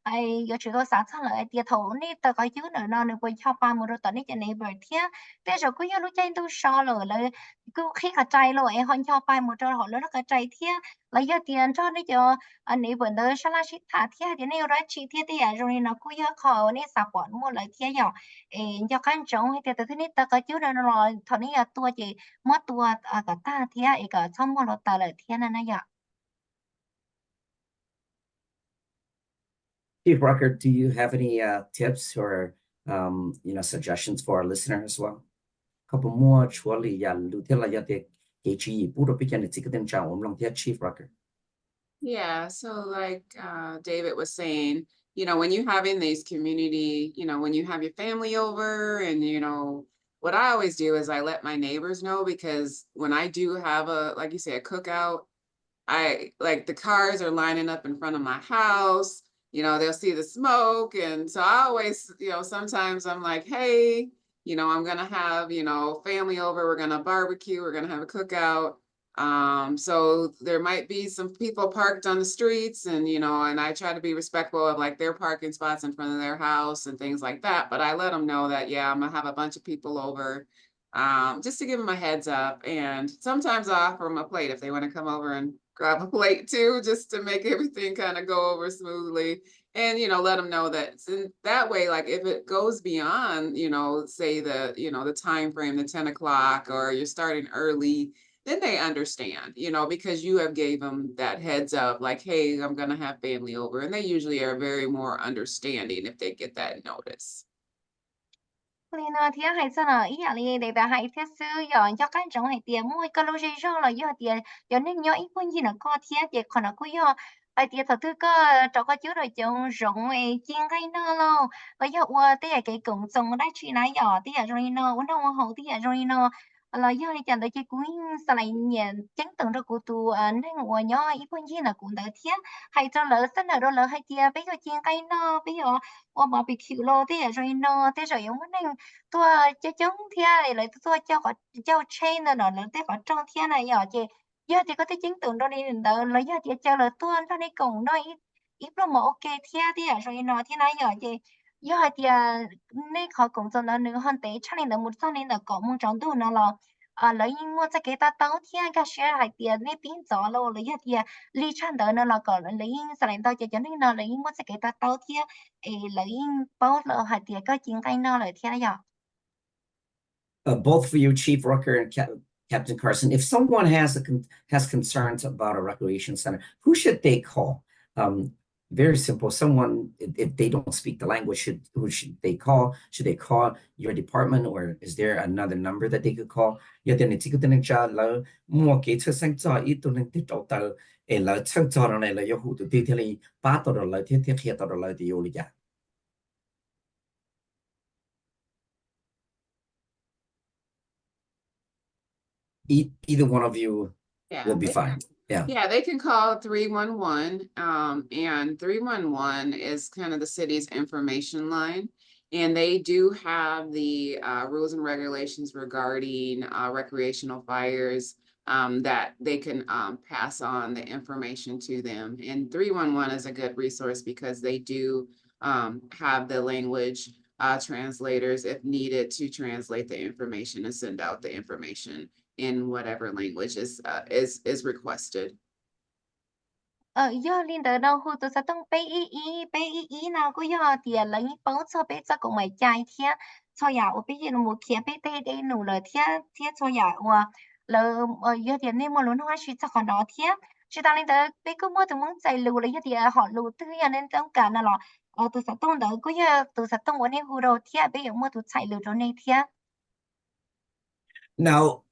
ai giờ chỉ có xã cho lại tiền thầu này tao có chút nữa nó quay cho ba một đôi tao này cho này bởi thì thế rồi cũng như lúc trên tôi so rồi là cứ khi cả trai rồi em hôn cho ba một đôi họ nó cả trai thì là do tiền cho nó cho anh ấy vẫn đỡ sao là shit thả thế thì nếu ra chi thế thì rồi nó cứ giờ khó nên sắp bọn mua lại thế giờ cho căn trống thì từ thế này ta có chú rồi nó thằng này tua chỉ mất tua cả ta thế cái xong mua nó ta lại thế này này giờ. Chief Rucker, do you have any tips or suggestions for our listeners as well? Couple more surely ya lutela ya te HE puro pichane tiketen cha long Chief Rucker. Yeah, so like David was saying, when you're having these community, when you have your family over and, what I always do is I let my neighbors know, because when I do have like you say, a cookout, like the cars are lining up in front of my house, they'll see the smoke. And so I always, sometimes I'm like, hey, I'm going to have, family over, we're going to barbecue, we're going to have a cookout. So there might be some people parked on the streets and, and I try to be respectful of like their parking spots in front of their house and things like that. But I let them know that, yeah, I'm gonna have a bunch of people over, just to give them a heads up. And sometimes I offer them a plate if they want to come over and grab a plate too, just to make everything kind of go over smoothly. And, let them know that in that way, like if it goes beyond, say the time frame, the 10 o'clock, or you're starting early, then they understand, because you have gave them that heads up, like, hey, I'm going to have family over. And they usually are very more understanding if they get that notice. Lina thì hay sao là ý là để bà hay thiết sư giờ cho các trong hay tiền mua cái lô dây rồi là giờ tiền giờ nên nhớ ít quân gì là có thiết để còn là cứ giờ ai tiền thật thứ có cho có chứa rồi chồng rộng ấy chiên cái nó lo bây giờ qua tới cái cổng sông đã chỉ nói giờ tới rồi nó vẫn đâu hậu tới rồi nó là giờ thì chẳng tới cái cuối sau này nhận chứng từng rồi của tụ nên ngồi nhớ ít quân gì là cũng đã thiết hay cho lỡ sân ở đó lỡ hay tiền bây giờ chiên cái nó bây giờ qua barbecue lo tới rồi nó tới rồi ông nên tôi cho chống thiên này lại tôi cho chain rồi nó tới vào trong thiên này giờ thì có thể chứng tưởng đó đi đỡ lấy giờ thì cho là tôi ra đây cùng nó ít ít là một ok thiên thì rồi nó thiên này giờ thì nên họ cũng cho nó nữa hơn tế cho nên là một sau nên là có một trong tụ nó là lấy mua cho cái ta tao thiên cái share hay tiền nên pin gió lo lấy giờ thì lý chân đó nó là có lấy sau này tao cho nên là lấy mua cho cái ta tao thiên lấy bao là hay tiền cái chuyện cái nó là thiên này Both for you, Chief Rucker and Captain Carson, if someone has concerns about a recreation center, who should they call? Very simple. Someone, if they don't speak the language, who should they call? Should they call your department, or is there another number that they could call? Yeah, then it's good to more get to sing to it to link it out a lot of time on a who to detail part of the light here to the light the Yolia. Either one of you will be fine. Yeah, they can call 311. And 311 is kind of the city's information line. And they do have the rules and regulations regarding recreational fires that they can pass on the information to them. And 311 is a good resource because they do have the language translators if needed to translate the information and send out the information in whatever language is requested. Giờ linh tới đâu hụt tôi sẽ tung pay nào có giờ tiền lấy bao cho bé cho cũng mày chạy thiệt cho nhà ở bây giờ một kia bé tê đây nụ lời thiệt cho nhà là giờ tiền nên mà luôn hoa chỉ cho còn đó thiệt chỉ ta linh tới bé cứ mua từ muốn chạy lù lấy giờ tiền họ lù tư giờ nên trong cả là tôi sẽ tung tới có giờ tôi sẽ tung ở đây hụt đầu thiệt bé giờ mua tôi chạy lù chỗ này thiệt. Now,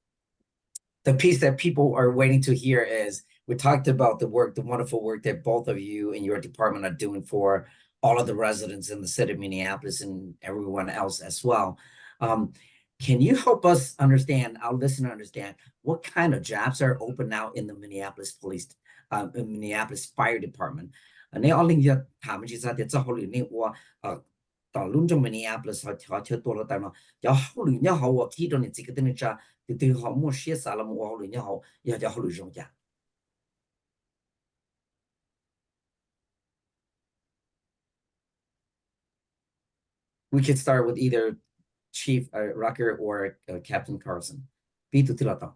the piece that people are waiting to hear is we talked about the wonderful work that both of you and your department are doing for all of the residents in the city of Minneapolis and everyone else as well. Can you help us understand, our listener understand, what kind of jobs are open now in the Minneapolis Minneapolis Fire Department? And they all in your time, which is that it's a whole new war. Luôn trong Minneapolis họ chơiตัวเราแต่เนาะอย่าเขาหรือเนี่ยเขาว่าที่ตรงนี้จิกตัวนี้จะติดเขามั่วเสียสารมั่วเขาหรือเนี่ยเขาอย่าเขาหรือจงใจ We could start with either Chief Rucker or Captain Carson. Be to tilata.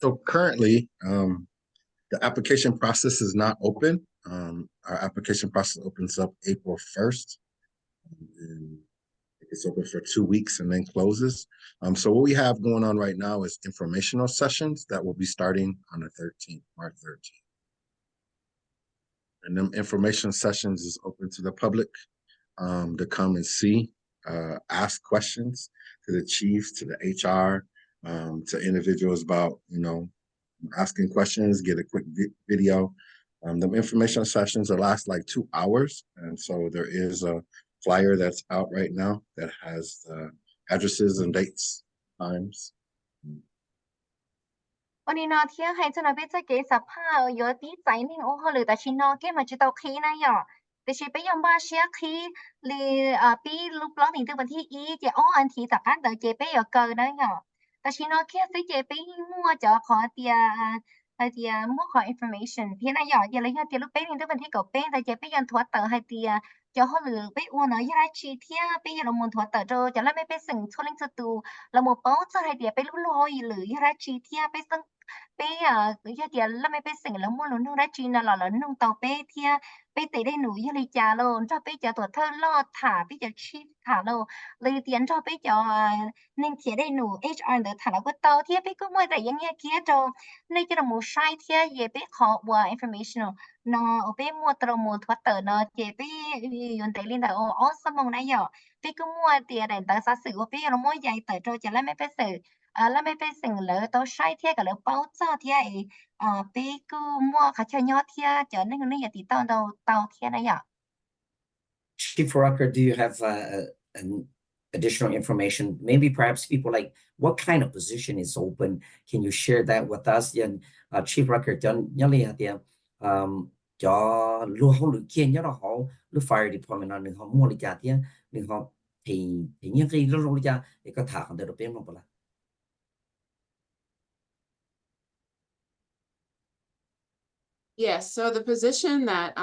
So currently, the application process is not open. Our application process opens up April 1st. And it's open for 2 weeks and then closes. So what we have going on right now is informational sessions that will be starting on the 13th, March 13th. And them information sessions is open to the public to come and see, ask questions to the chiefs, to the HR, to individuals about, asking questions, get a quick video. The information sessions will last like 2 hours. And so there is a flyer that's out right now that has addresses and dates, times. วันนี้เนาะเที่ยงให้จะนาเปจะเกสภาพยอตีใจนี่โอ้โหหรือแต่ชินเนาะเกมาจิตเอาคีนะหยอแต่ชิไปยอมบ้าเชียคีหรือปีลูกล้อถึงถึงวันที่อีเจ้าอ้ออันทีจากการเดินเจไปยอเกินนะหยอแต่ชินเนาะแค่ซื้อเจไปมั่วจะขอเตียมั่วขอ information เพียงนะหยอเดี๋ยวเลยเดี๋ยวลูกไปถึงถึงวันที่เก่าเป้แต่เจไปยันทัวเตอร์ให้เตียจะเขาหรือไปอ้วนเนาะยังไงชีเที่ยไปยันลงมือทัวเตอร์จะแล้วไม่ไปสิ่งชั่วลิงสตูแล้วมือเป้าจะให้เดียไปรู้ลอยหรือยังไงชีเที่ยไปซึ่งbây giờ giờ là mấy bé sinh là mua luôn ra chi là nung tàu bé thia bé tới đây núi như lấy trà luôn cho bé giờ tuổi thơ lo thả bé giờ chi thả luôn lấy tiền cho bé giờ nên thiệt đây núi HR được thả là cái tàu thia bé có mua tại những nghe kia cho nên cho là một sai thia về bé họ qua informational nó ở bé mua tàu mua thoát tờ nó chỉ bé dùng tới lên đầu ó sao mong nãy giờ bé có mua tiền để tờ xa sử của bé nó mua giày tờ cho chả là mấy bé sửแล้วไม่ไปสิ่งเลยตัวใช้เที่ยกับเลยเป้าเจ้าเที่ยไปกูมั่วขาเชยยอเที่ยเจอนั่นอย่าติดต่อเตาเที่ยนะอย่า Chief Rucker, do you have an additional information? Maybe perhaps people like what kind of position is open? Can you share that with us? Chief Rucker, cho lưu hậu lữ kiên nhớ họ lưu fire department là họ mua lịch trả tiền họ thì những cái lưu lịch trả để có thả họ được bên một là. Yes, so the position that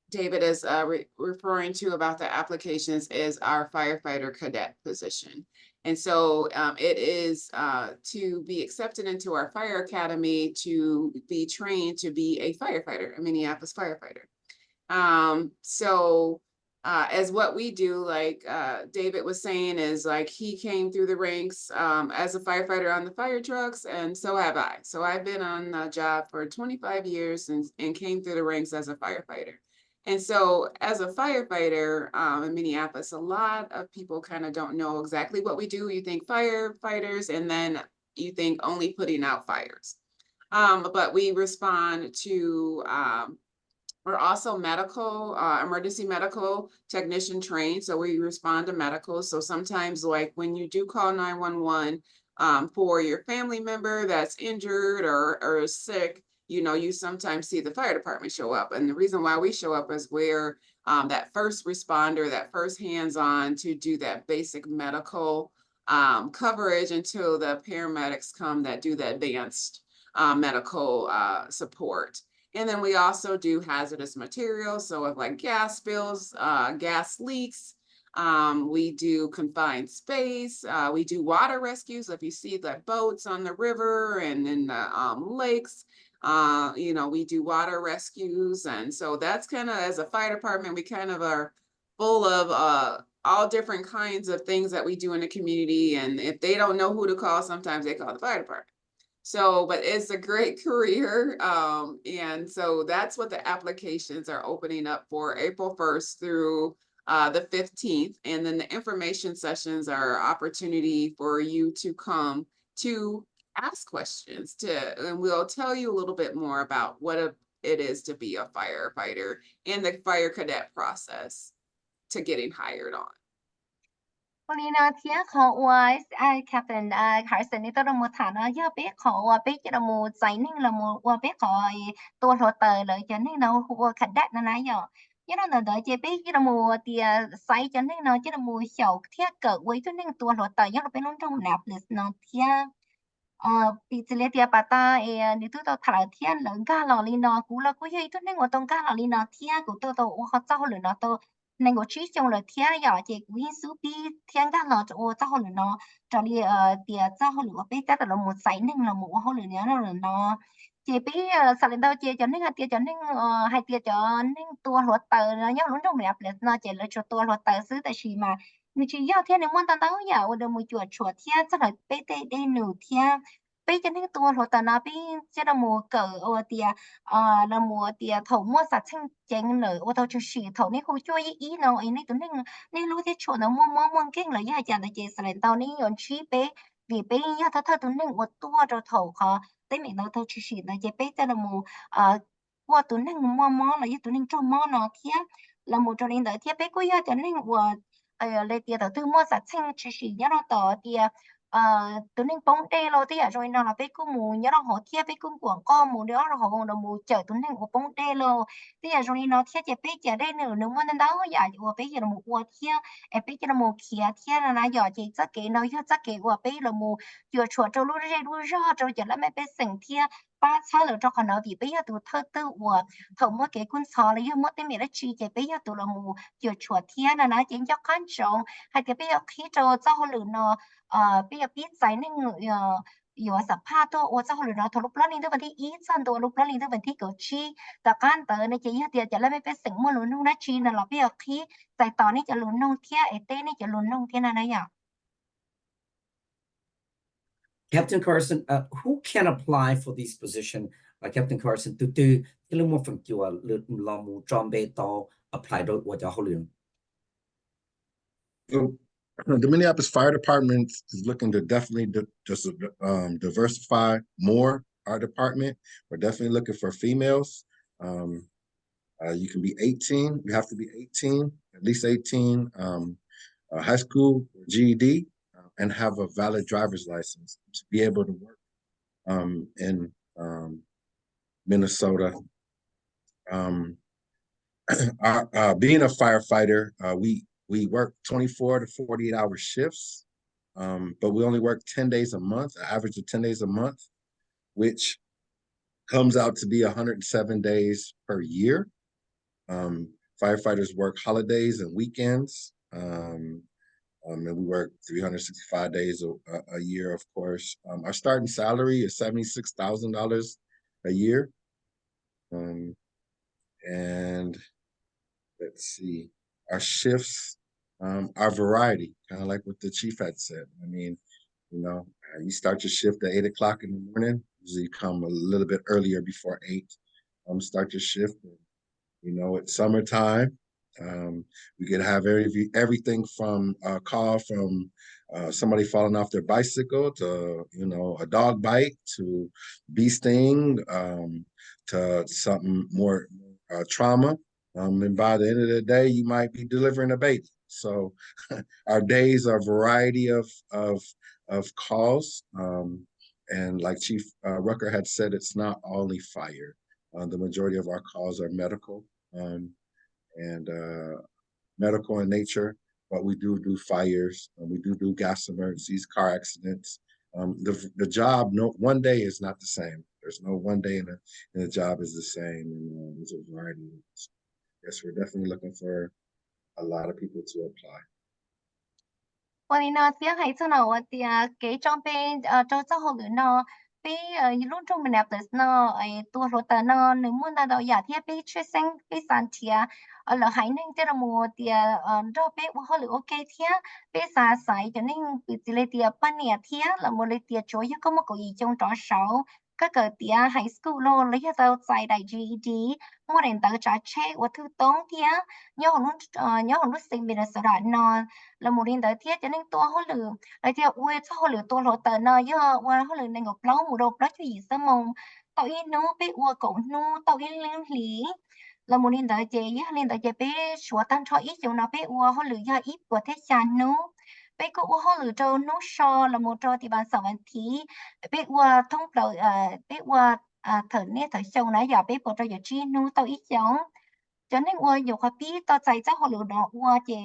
David is referring to about the applications is our firefighter cadet position. And so it is to be accepted into our fire academy to be trained to be a firefighter, a Minneapolis firefighter. As what we do, like David was saying, is like he came through the ranks as a firefighter on the fire trucks, and so have I. So I've been on the job for 25 years and came through the ranks as a firefighter. And so as a firefighter in Minneapolis, a lot of people kind of don't know exactly what we do. You think firefighters, and then you think only putting out fires. But we respond to we're also medical, emergency medical technician trained. So we respond to medical. So sometimes like when you do call 911 for your family member that's injured or sick, you sometimes see the fire department show up. And the reason why we show up is we're that first responder, that first hands-on to do that basic medical coverage until the paramedics come that do the advanced medical support. And then we also do hazardous materials. So if like gas spills, gas leaks, we do confined space, we do water rescues. If you see the boats on the river and in the lakes, we do water rescues. And so that's kind of, as a fire department, we kind of are full of all different kinds of things that we do in the community. And if they don't know who to call, sometimes they call the fire department. So, but it's a great career. And so that's what the applications are opening up for April 1st through the 15th. And then the information sessions are an opportunity for you to come to ask questions and we'll tell you a little bit more about what it is to be a firefighter and the fire cadet process to getting hired on. วันนี้นะเที่ยขอว่าCaptain Carson นี่ต้องมาถามนะย่าเป๊ะขอว่าเป๊ะจะมูใจนิ่งละมูว่าเป๊ะขอตัวโรเตอร์เลยจะนิ่งเราหัวขัดแดดนะย่าเราเดี๋ยวจะเป๊ะจะมูเตียไซจะนิ่งเราจะมูเขียวเที่ยเกิดไว้ตัวนิ่งตัวโรเตอร์ย่าเราเป็นน้องจงแนบหรือน้องเที่ยปีเจเลเตียปาตานี่ตัวเราถ่ายเที่ยหลังก้าหล่อลีนอกูแล้วกูยัยตัวนิ่งว่าตรงก้าหล่อลีนอเที่ยกูตัวโอ้เขาเจ้าหรือเนาะตัว nên có chỉ trong là thiên giờ chỉ quý số bi thiên đã là cho cho họ nó cho đi tiền cho họ lựa bây giờ là một sải nên là một họ lựa nó chị biết sau lần đầu chị cho nên tiền cho nên hay tiền cho nên tua luật tờ nó nhớ luôn trong này nó chỉ là cho tua luật tờ xứ tại vì mà mình chỉ giao thiên nên muốn tao tao giờ ở đâu một chuột chuột thiên chắc là bây tê đây nửa thiên bây cho nên tua luật tờ nó bây chỉ là một cỡ ở tiền là một tiền thầu mua sạch chân chân nữa ở đâu cho xỉ thầu nên không cho ý nó ấy nên tụi nên lúc thế chuột nó mua kinh là giờ chẳng là chị sau lần đầu nên yon chi bé vì bé giờ thao tụi nên một tua cho thầu khó tới mình đâu thôi chỉ là chỉ biết cho là một qua tụi nó mua món là với tụi nó cho món nó thiệt là một trong những đợt thiệt biết có giờ cho nên qua lấy tiền đầu tư mua sạch sinh chỉ nhớ nó tờ thì tụi nó bóng đê rồi thì rồi nó là biết có mù nhớ nó họ thiệt biết cũng quảng co mù đó là họ là mù chở tụi nó của bóng đê rồi thì rồi nó thiệt chỉ biết giờ đây nữa nếu mà nó đâu giờ qua biết giờ là một qua thiệt em biết là một kia thiệt là giờ chỉ chắc cái nó chắc cái qua biết là một vừa chuột trâu lúc ra rồi giờ là mấy bé sinh thiệt ba sao là cho con nó vì bây giờ tụi thơ tư của thầu mỗi cái cuốn sò là yêu mỗi cái mình đã chi chỉ bây giờ tụi là mù vừa chuột thiên là nó chỉ cho con trộn hay cái bây giờ khi cho họ lừa nó bây giờ biết giải nên ngườiอยู่สัมภาษณ์ตัวว่าจะหรือเราทะลุปล้อนี่ตัววันที่อีสันตัวลุปล้อนี่ตัววันที่เกิดชีแต่การเตอในใจเดียวจะเล่ไม่เป็นสิ่งมั่วลุ้นน้องนัชชีนั่นเราเบี้ยขี้ใจต่อนี่จะลุ้นน้องเทียเอเต้นี่จะลุ้นน้องเทียนั่นนะอย่าง Captain Carson, who can apply for this position? Captain Carson, từ cái lúc mà phần chùa lượt lò mù tròn bê to apply đôi của cho họ luyện. The Minneapolis Fire Department is looking to definitely just diversify more our department. We're definitely looking for females. You can be 18. You have to be 18, at least 18, high school, GED, and have a valid driver's license to be able to work in Minnesota. Being a firefighter, we work 24 to 48-hour shifts, but we only work 10 days a month, an average of 10 days a month, which comes out to be 107 days per year. Firefighters work holidays and weekends, and we work 365 days a year, of course. Our starting salary is $76,000 a year. And let's see, our shifts, our variety, kind of like what the chief had said. I mean, you start your shift at 8 o'clock in the morning, usually come a little bit earlier before 8, start your shift. It's summertime. We could have everything from a call from somebody falling off their bicycle to, a dog bite to bee sting, to something more trauma. And by the end of the day, you might be delivering a baby. So our days are a variety of calls. And like Chief Rucker had said, it's not only fire. The majority of our calls are medical and medical in nature, but we do fires, we do gas emergencies, car accidents. The job, one day is not the same. There's no one day in the job is the same. And there's a variety. Yes, we're definitely looking for a lot of people to apply. วันนี้เสียหายเนาะเตียเก๋จอมเป็นเจ้าของหรือเนาะปีรุ่นทุ่งมันแบบเนาะตัวรถแต่เนาะหนึ่งมุ่งแต่เราอยากที่ปีช่วยเซ็งปีสันเทียเราหายนึ่งเจอมัวเตียรอบปีว่าเขาหรือโอเคเทียปีสาสายจะนึ่งปีจิเลเตียปั้นเนี่ยเทียเราโมเลเตียช่วยก็มากุยจงจ่อเสาก็เกิดเตียไฮสคูลโลเลยที่เราใส่ได้ GED มั่วเรียนต่อจากเช็คว่าทุกต้องเทียย้อนรุ่นสิ่งเป็นสระนอนlà một hiện tại thiết cho nên tôi họ lừa lại theo quê cho họ lừa tôi lừa tờ nơi do qua họ lừa nên ngọc lâu một đột đó cho gì sao mong tao yên nó biết qua cậu nó tao yên liên lý là một hiện tại chị biết sửa tăng cho ít chỗ nào biết qua họ lừa do ít của thế chán nó biết có họ lừa cho nó so là một trò thì bạn sợ bạn thí biết qua thông đầu biết qua thở nét thở sâu nãy giờ biết bộ trò giờ chi nó tao ít giống cho nên qua dù họ biết tao chạy cho họ lừa đó qua chị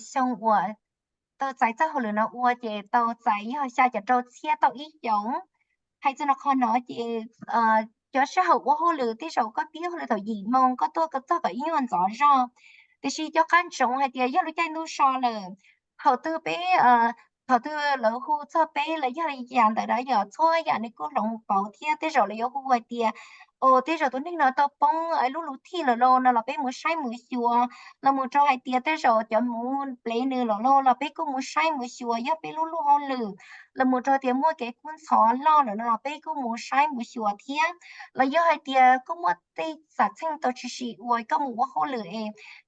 xong của tao chạy cho họ lừa nó qua chị tao chạy họ xa cho tao xe tao ít giống hay cho nó khó nói chị cho xã hội của họ lừa tí rồi có biết họ lừa gì mong có tôi có phải yên rõ rõ thì chỉ cho căn trống hay thì giờ lúc chạy nu so là hậu tư bé thọ tư lỡ khu cho bé là giờ là dạng tại đó giờ thôi dạng này có lòng bảo thiên thế rồi là giờ khu vậy thì thế rồi tôi nên nói tao bông ấy lúc lúc thi là lo nó là bé muốn sai muốn xùa là muốn cho hai tia thế rồi cho muốn lấy nữa là lo là bé cũng muốn sai muốn xùa giờ bé lúc lúc họ lử là muốn cho tia mua cái cuốn sổ lo là bé cũng muốn sai muốn xùa thiên là giờ hai tia cũng muốn tây sát sinh tao chỉ uai cái muốn họ lử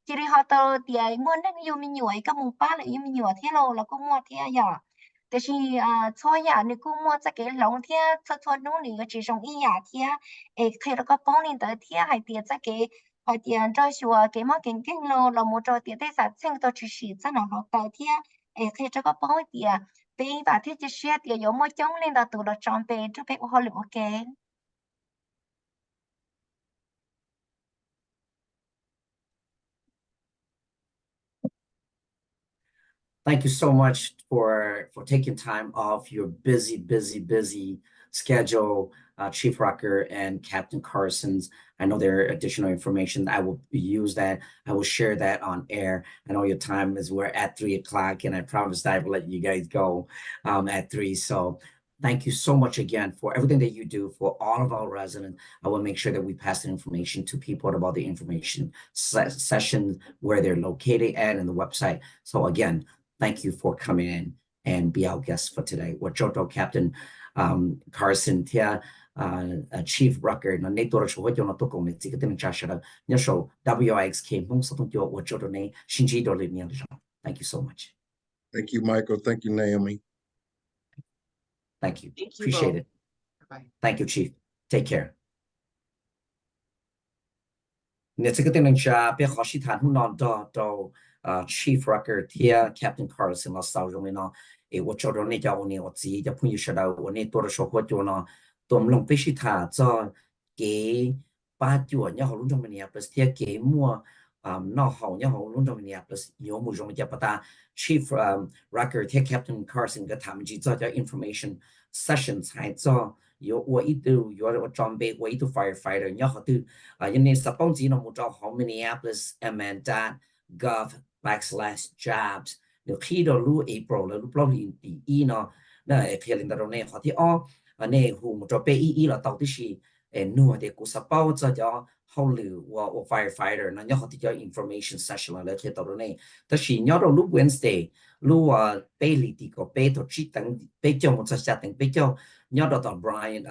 chỉ đi họ tao tia muốn nó yêu mình nhiều cái muốn ba là yêu mình nhiều thế là cũng mua thế giờแต่是错呀，你估摸这个龙天，错努力个这种一呀天，看那个帮你的天还点这个，还点着说给么跟跟咯，那么着点在啥青到只是在那好的天，看这个帮点，被把天就是点有么奖励的多了装备，这边我好了 OK。Thank you so much for taking time off your busy schedule, Chief Rucker and Captain Carson's. I know there are additional information. I will use that. I will share that on air. I know your time is we're at 3 o'clock, and I promised I will let you guys go at 3. So thank you so much again for everything that you do for all of our residents. I will make sure that we pass the information to people about the information session, where they're located at, and the website. So again, thank you for coming in and be our guest for today. We're Joto Captain Carson Tia Chief Rucker. Na ne tora chho jo na to kong ne ti ka cha sha na so WIXK mong sa tong jo wo Joto ne shinji do le ni. Thank you so much. Thank you, Michael. Thank you, Naomi. Thank you. Thank you Appreciate both. it. Bye. Thank you, Chief. Take care. เนี่ย这个电动车别好西谈hun non do Chief Rucker tia Captain Carson 了骚中的呢，我找着那家伙呢，我自己就朋友说到我那多的说话就呢，多么弄必须他做给把脚然后弄中面呢，不是贴给么那好然后弄中面呢，不是有么容易就不大 Chief Rucker tia Captain Carson 跟他们去做叫 information session 才做。有我一度有我装备，我一度 firefighter，然后都因为十帮子呢，我找好 Minneapolis MN.gov/jobs，你去到路 April 了，路不年第一呢，那可以领导呢，好的哦，那我找备一了，到底是นู่的กู十包这叫好了，我 firefighter，那然后就叫 information session 了，可以到了呢，但是然后路 Wednesday，路备里的个备到只等备叫我在下等备叫。nhớ đó tao Brian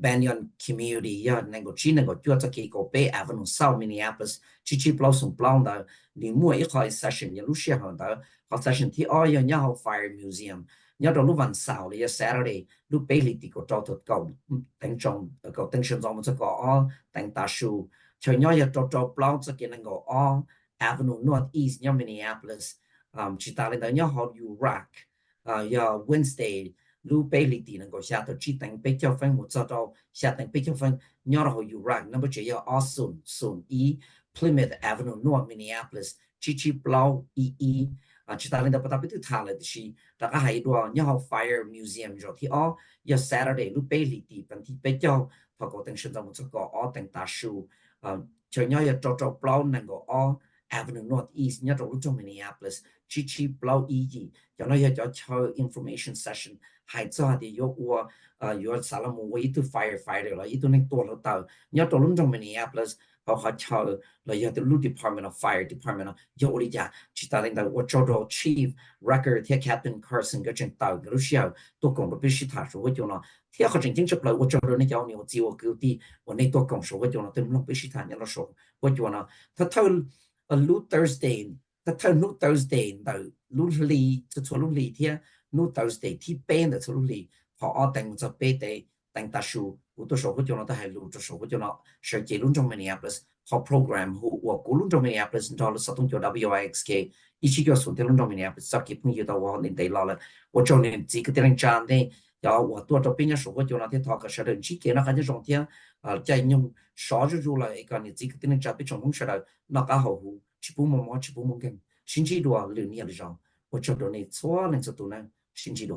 Banyan community ya nên có chỉ nên có cho cái Bay Avenue South Minneapolis chỉ blossom brown đó đi mua ít khỏi session ya lúc xưa họ đó họ session thì ở ya nhớ họ fire museum nhớ đó lúcวันเสาร์ya Saturday lúc Bailey thì có cho tụi cậu đánh trong cậu đánh sân trong một có đánh tà su cho nhớ ya cho brown cho cái nên có Avenue Northeast ya Minneapolis chỉ ta lên đó nhớ họ Rucker ya Wednesday lu Bailey thì能够下头只等比较分，我找到下等比较分，然后有 Ruck， 那么只要Austin Plymouth Avenue North Minneapolis， 只blau 一其他人都不大不对他了的是，大家还有多，然后 Fire Museum 就ที่要 Saturday lu Bailey ที่本地比较，他个等现在我这个等大树，就要找 blau 能够Avenue Northeast， 要找路中 Minneapolis， 只blau 一，然后要叫 information session。还做的有我有萨拉姆我一度 firefighter 了，一度那多了到，你要到伦敦 Minneapolis， 好瞧了，要到 Department of Fire Department 有我的家，其他领导我找到 Chief Rucker 和 Captain Carson 个正到个路上，都讲了必须他说我就呢，他好正经出来，我找到那家伙呢，我自我搞的，我那多讲说我就呢，对不必须他，你那说我就呢，他偷路 Thursday， 他偷路 Thursday 到路里，就错路里天。no Thursday ที่เป็นแต่สุดเลยพอแต่งจะเป็นแต่งตาชูอุตส่าห์ก็จะน่าได้รู้ตัวส่ก็จะน่าเชื่อใจลุ่นจง Minneapolis พอโปรแกรมหัวกูลุ่นจง Minneapolis ตอนเราสัตว์จง WIXK อีกที่ก็ส่วนที่ลุ่นจง Minneapolis สักกี่ปุ่นอยู่ตัววันนี้ได้แล้วละว่าจงเนี่ยจีก็เรื่องจานเนี่ยอย่าว่าตัวจะเป็นยังส่ก็จะน่าที่ทอก็เชื่อเรื่องจีเกี่ยวกับที่ตรงที่ใจยังสอจะรู้เลยการเนี่ยจีก็เรื่องจานเป็นจงมุ่งเชื่อนักเอาหูชิบุมมชิบุมกันสิ่งที่ดูเรื่องนี้อะไรจังว่าจงเนี่ยชัวร์เนี่ยจะตัวนั้น星期多。